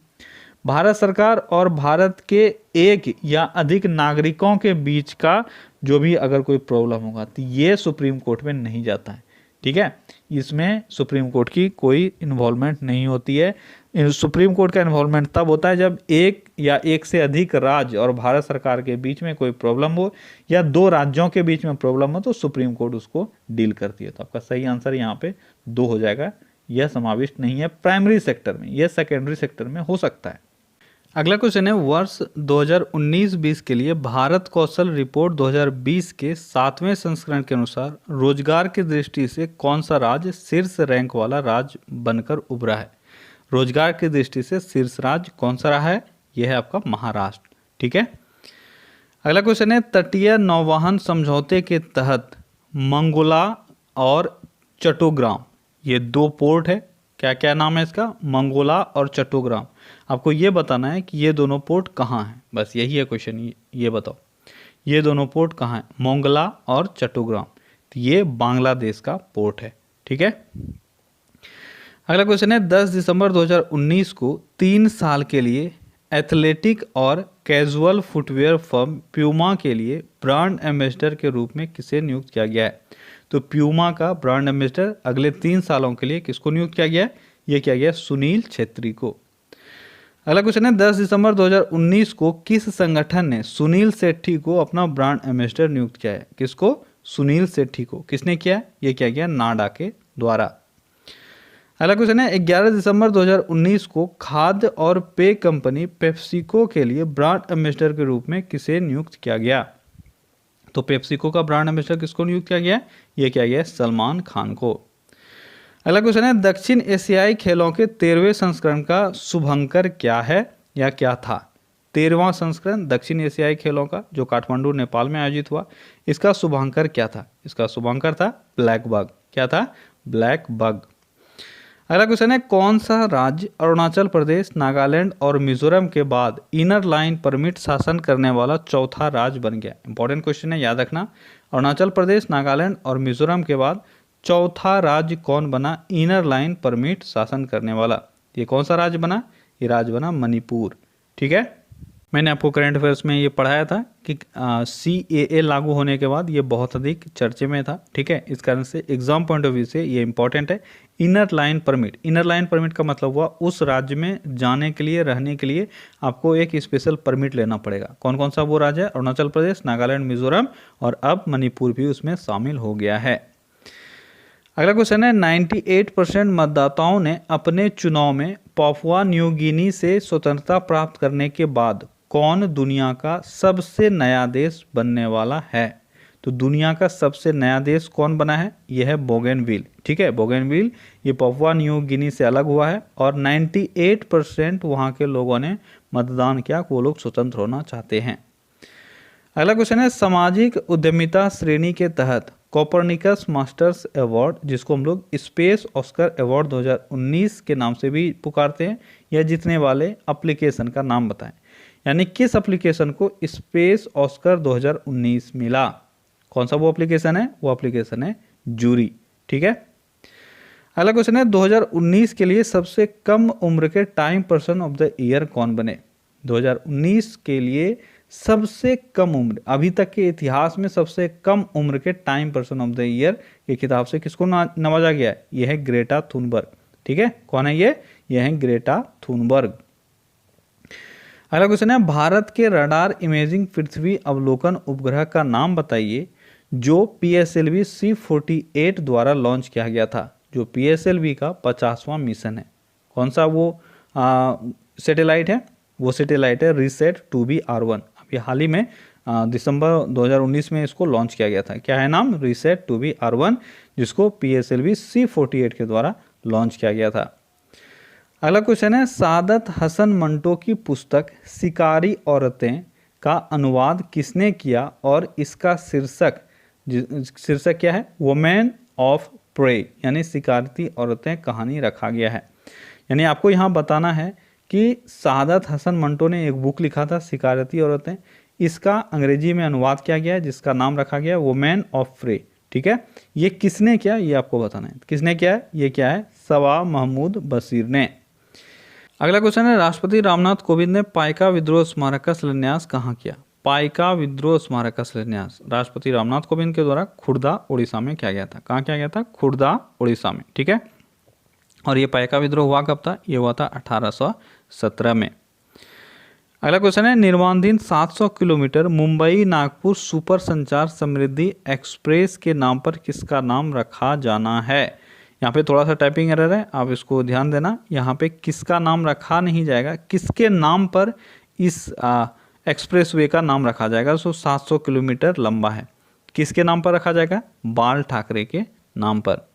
भारत सरकार और भारत के एक या अधिक नागरिकों के बीच का जो भी अगर कोई प्रॉब्लम होगा तो ये सुप्रीम कोर्ट में नहीं जाता है। ठीक है, इसमें सुप्रीम कोर्ट की कोई इन्वॉल्वमेंट नहीं होती है। सुप्रीम कोर्ट का इन्वॉल्वमेंट तब होता है जब एक या एक से अधिक राज्य और भारत सरकार के बीच में कोई प्रॉब्लम हो या 2 राज्यों के बीच में प्रॉब्लम हो, तो सुप्रीम कोर्ट उसको डील करती है। तो आपका सही आंसर यहाँ पे 2 हो जाएगा। यह समाविष्ट नहीं है प्राइमरी सेक्टर में, यह सेकेंडरी सेक्टर में हो सकता है। अगला क्वेश्चन है, वर्ष 2019-20 के लिए भारत कौशल रिपोर्ट 2020 के 7वें संस्करण के अनुसार रोजगार की दृष्टि से कौन सा राज्य शीर्ष रैंक वाला राज्य बनकर उभरा है। रोजगार की दृष्टि से शीर्ष राज्य कौन सा रहा है? यह है आपका महाराष्ट्र। ठीक है, अगला क्वेश्चन है, तटीय नौवहन समझौते के तहत मंगोला और चट्टोग्राम, ये 2 पोर्ट है। क्या क्या नाम है इसका? मंगोला और चट्टोग्राम। आपको ये बताना है कि ये दोनों पोर्ट कहाँ हैं, बस यही है क्वेश्चन। ये बताओ ये दोनों पोर्ट कहाँ हैं, मोंगला और चट्टोग्राम। तो ये बांग्लादेश का पोर्ट है। ठीक है, अगला क्वेश्चन है, 10 दिसंबर 2019 को 3 साल के लिए एथलेटिक और कैजुअल फुटवेयर फर्म प्यूमा के लिए ब्रांड एम्बेसडर के रूप में किसे नियुक्त किया गया है? तो प्यूमा का ब्रांड एम्बेसडर अगले 3 सालों के लिए किसको नियुक्त किया गया है? ये किया गया सुनील छेत्री को। अगला क्वेश्चन है 10 दिसंबर 2019 को किस संगठन ने सुनील सेठी को अपना ब्रांड एम्बेसडर नियुक्त किया है? किसको? सुनील सेठी को। किसने किया? ये किया गया नाडा के द्वारा। अगला क्वेश्चन है 11 दिसंबर 2019 को खाद्य और पेय कंपनी पेप्सिको के लिए ब्रांड एम्बेसडर के रूप में किसे नियुक्त किया गया? तो पेप्सिको का ब्रांड एम्बेसडर किसको नियुक्त किया गया? ये किया गया सलमान खान को। अगला क्वेश्चन है दक्षिण एशियाई खेलों के 13वें संस्करण का शुभंकर क्या है या क्या था? 13वां संस्करण दक्षिण एशियाई खेलों का जो काठमांडू नेपाल में आयोजित हुआ, इसका शुभंकर क्या था? इसका शुभंकर था ब्लैक बग। क्या था? Black bug. अगला क्वेश्चन है कौन सा राज्य अरुणाचल प्रदेश, नागालैंड और मिजोरम के बाद इनर लाइन परमिट शासन करने वाला चौथा राज्य बन गया? इंपॉर्टेंट क्वेश्चन है, याद रखना। अरुणाचल प्रदेश, नागालैंड और मिजोरम के बाद चौथा राज्य कौन बना इनर लाइन परमिट शासन करने वाला? ये कौन सा राज्य बना? ये राज्य बना मणिपुर। ठीक है, मैंने आपको करंट अफेयर्स में ये पढ़ाया था कि CAA लागू होने के बाद ये बहुत अधिक चर्चे में था। ठीक है, इस कारण से एग्जाम पॉइंट ऑफ व्यू से ये इंपॉर्टेंट है। Inner line permit, inner line permit का मतलब हुआ उस राज्य में जाने के लिए, रहने के लिए आपको एक स्पेशल परमिट लेना पड़ेगा। कौन कौन सा वो राज्य है? अरुणाचल प्रदेश, नागालैंड, मिजोरम और अब मणिपुर भी उसमें शामिल हो गया है। अगला क्वेश्चन है 98% मतदाताओं ने अपने चुनाव में पापुआ न्यू गिनी से स्वतंत्रता प्राप्त करने के बाद कौन दुनिया का सबसे नया देश बनने वाला है? तो दुनिया का सबसे नया देश कौन बना है? यह है बोगनविल। ठीक है, बोगनविल ये पापुआ न्यू गिनी से अलग हुआ है और 98% वहाँ के लोगों ने मतदान किया, वो लोग स्वतंत्र होना चाहते हैं। अगला क्वेश्चन है सामाजिक उद्यमिता श्रेणी के तहत कोपरनिकस मास्टर्स अवार्ड, जिसको हम लोग स्पेस ऑस्कर अवार्ड 2019 के नाम से भी पुकारते हैं, यह जीतने वाले एप्लीकेशन का नाम बताएं। यानी किस एप्लीकेशन को स्पेस ऑस्कर 2019 मिला? कौन सा वो एप्लीकेशन है? वो एप्लीकेशन है जूरी। ठीक है, अगला क्वेश्चन है 2019 के लिए सबसे कम उम्र के time person of the year कौन बने? 2019 के लिए सबसे कम उम्र, अभी तक के इतिहास में सबसे कम उम्र के time person of the year के खिताब से किसको नवाजा गया है? यह है ग्रेटा थुनबर्ग। ठीक है, कौन है ये? यह है ग्रेटा थुनबर्ग। अगला क्वेश्चन है भारत के रडार इमेजिंग पृथ्वी अवलोकन उपग्रह का नाम बताइए जो PSLV C48 द्वारा लॉन्च किया गया था, जो PSLV का 50वां मिशन है। कौन सा वो सैटेलाइट है? वो सैटेलाइट है रिसेट 2B R1। अभी हाल ही में दिसंबर 2019 में इसको लॉन्च किया गया था। क्या है नाम? रिसेट 2B R1, जिसको PSLV C48 के द्वारा लॉन्च किया गया था। अगला क्वेश्चन है सादत हसन मंटो की पुस्तक शिकारी औरतें का अनुवाद किसने किया और इसका शीर्षक क्या है? वुमेन ऑफ प्रे, यानी शिकारती औरतें कहानी रखा गया है। यानी आपको यहाँ बताना है कि सादत हसन मंटो ने एक बुक लिखा था शिकारती औरतें, इसका अंग्रेजी में अनुवाद किया गया है जिसका नाम रखा गया वुमेन ऑफ प्रे। ठीक है, ये किसने किया ये आपको बताना है। किसने किया है? ये क्या है? सवा महमूद बशीर ने। अगला क्वेश्चन है राष्ट्रपति रामनाथ कोविंद ने पाइका विद्रोह स्मारक का शिलान्यास कहाँ किया? पाइका विद्रोह स्मारक का शिलान्यास राष्ट्रपति रामनाथ कोविंद के द्वारा खुर्दा उड़ीसा में किया गया था। कहाँ किया गया था? खुर्दा उड़ीसा में। ठीक है, और ये पाइका विद्रोह हुआ कब था? ये हुआ था 1817 में। अगला क्वेश्चन है निर्माणाधीन 700 किलोमीटर मुंबई नागपुर सुपर संचार समृद्धि एक्सप्रेस के नाम पर किसका नाम रखा जाना है? यहाँ पे थोड़ा सा टाइपिंग एरर है, आप इसको ध्यान देना। यहाँ पे किसका नाम रखा नहीं जाएगा, किसके नाम पर इस एक्सप्रेसवे का नाम रखा जाएगा। सो 700 किलोमीटर लंबा है, किसके नाम पर रखा जाएगा? बाल ठाकरे के नाम पर।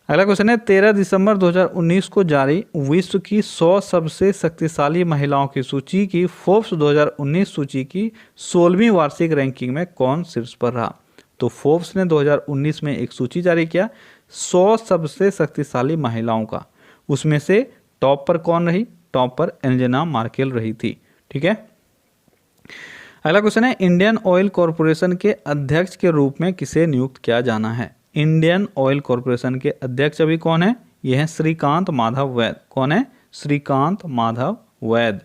अगला क्वेश्चन है 13 दिसंबर 2019 को जारी विश्व की 100 सबसे शक्तिशाली महिलाओं की सूची की फोर्ब्स 2019 सूची की 16वीं वार्षिक रैंकिंग में कौन शीर्ष पर रहा? तो फोर्ब्स ने 2019 में एक सूची जारी किया 100 सबसे शक्तिशाली महिलाओं का, उसमें से टॉप पर कौन रही? टॉप पर एंजेला मार्केल रही थी। ठीक है, अगला क्वेश्चन है इंडियन ऑयल कॉरपोरेशन के अध्यक्ष के रूप में किसे नियुक्त किया जाना है? इंडियन ऑयल कॉरपोरेशन के अध्यक्ष अभी कौन है? यह है श्रीकांत माधव वैद। कौन है? श्रीकांत माधव वैद।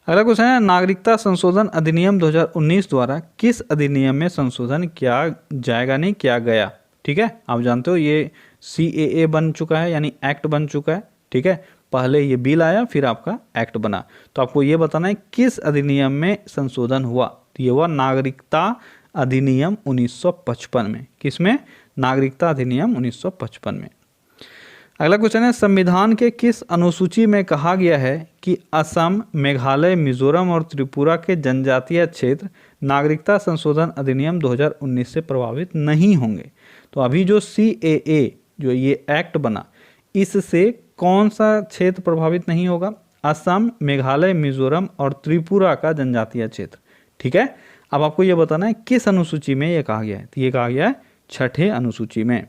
अगला क्वेश्चन है, नागरिकता संशोधन अधिनियम 2019 द्वारा किस अधिनियम में संशोधन किया जाएगा, नहीं किया गया। ठीक है, आप जानते हो ये CAA बन चुका है, यानी एक्ट बन चुका है। ठीक है, पहले ये बिल आया फिर आपका एक्ट बना, तो आपको ये बताना है किस अधिनियम में संशोधन हुआ। तो ये हुआ नागरिकता अधिनियम 1955 में। किसमें? नागरिकता अधिनियम 1955 में। अगला क्वेश्चन है, संविधान के किस अनुसूची में कहा गया है कि असम, मेघालय, मिजोरम और त्रिपुरा के जनजातीय क्षेत्र नागरिकता संशोधन अधिनियम 2019 से प्रभावित नहीं होंगे। तो अभी जो CAA जो ये एक्ट बना, इससे कौन सा क्षेत्र प्रभावित नहीं होगा? असम, मेघालय, मिजोरम और त्रिपुरा का जनजातीय क्षेत्र। ठीक है, अब आपको ये बताना है किस अनुसूची में ये कहा गया है। तो ये कहा गया है 6ठे अनुसूची में।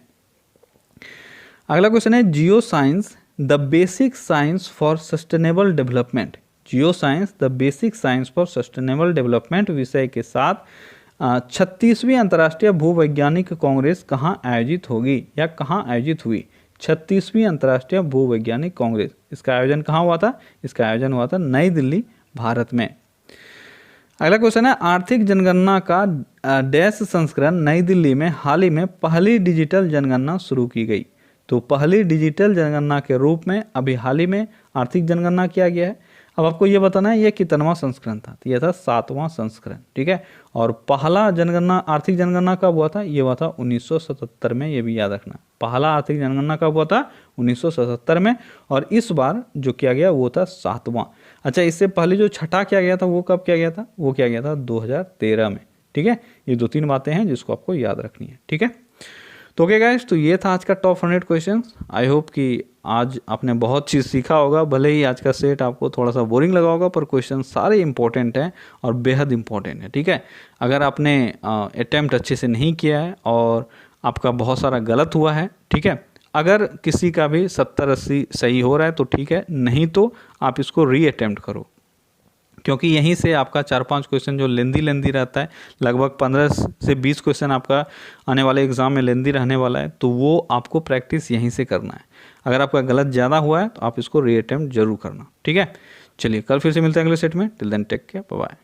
अगला क्वेश्चन है, geo science the basic science for sustainable development. Geo science the basic science for sustainable development विषय के साथ 36वीं अंतर्राष्ट्रीय भूवैज्ञानिक कांग्रेस कहाँ आयोजित होगी या कहाँ आयोजित हुई? 36वीं अंतर्राष्ट्रीय भूवैज्ञानिक कांग्रेस, इसका आयोजन कहाँ हुआ था? इसका आयोजन हुआ था नई दिल्ली, भारत में। अगला क्वेश्चन है, आर्थिक जनगणना का डैश संस्करण नई दिल्ली में हाल ही में पहली डिजिटल जनगणना शुरू की गई। तो पहली डिजिटल जनगणना के रूप में अभी हाल ही में आर्थिक जनगणना किया गया है। अब आपको ये बताना है ये कितनवां संस्करण था। तो यह था 7वां संस्करण। ठीक है, और पहला जनगणना आर्थिक जनगणना कब हुआ था? ये हुआ था 1977 में, ये भी याद रखना। पहला आर्थिक जनगणना कब हुआ था? 1977 में। और इस बार जो किया गया वो था 7वां। अच्छा, इससे पहले जो छठा किया गया था वो कब किया गया था? वो किया गया था 2013 में। ठीक है, ये 2-3 बातें हैं जिसको आपको याद रखनी है। ठीक है, तो ओके गाइस, तो ये था आज का टॉप 100 क्वेश्चंस। आई होप कि आज आपने बहुत चीज़ सीखा होगा। भले ही आज का सेट आपको थोड़ा सा बोरिंग लगा होगा, पर क्वेश्चन सारे इंपॉर्टेंट हैं और बेहद इंपॉर्टेंट है। ठीक है, अगर आपने अटैम्प्ट अच्छे से नहीं किया है और आपका बहुत सारा गलत हुआ है, ठीक है, अगर किसी का भी 70-80 सही हो रहा है तो ठीक है, नहीं तो आप इसको री अटैम्प्ट करो, क्योंकि यहीं से आपका 4-5 क्वेश्चन जो लेंदी रहता है, लगभग 15 से 20 क्वेश्चन आपका आने वाले एग्जाम में लेंदी रहने वाला है, तो वो आपको प्रैक्टिस यहीं से करना है। अगर आपका गलत ज़्यादा हुआ है तो आप इसको री अटेम्प्ट जरूर करना। ठीक है, चलिए कल फिर से मिलते हैं अगले सेट में। Till then take care, bye bye.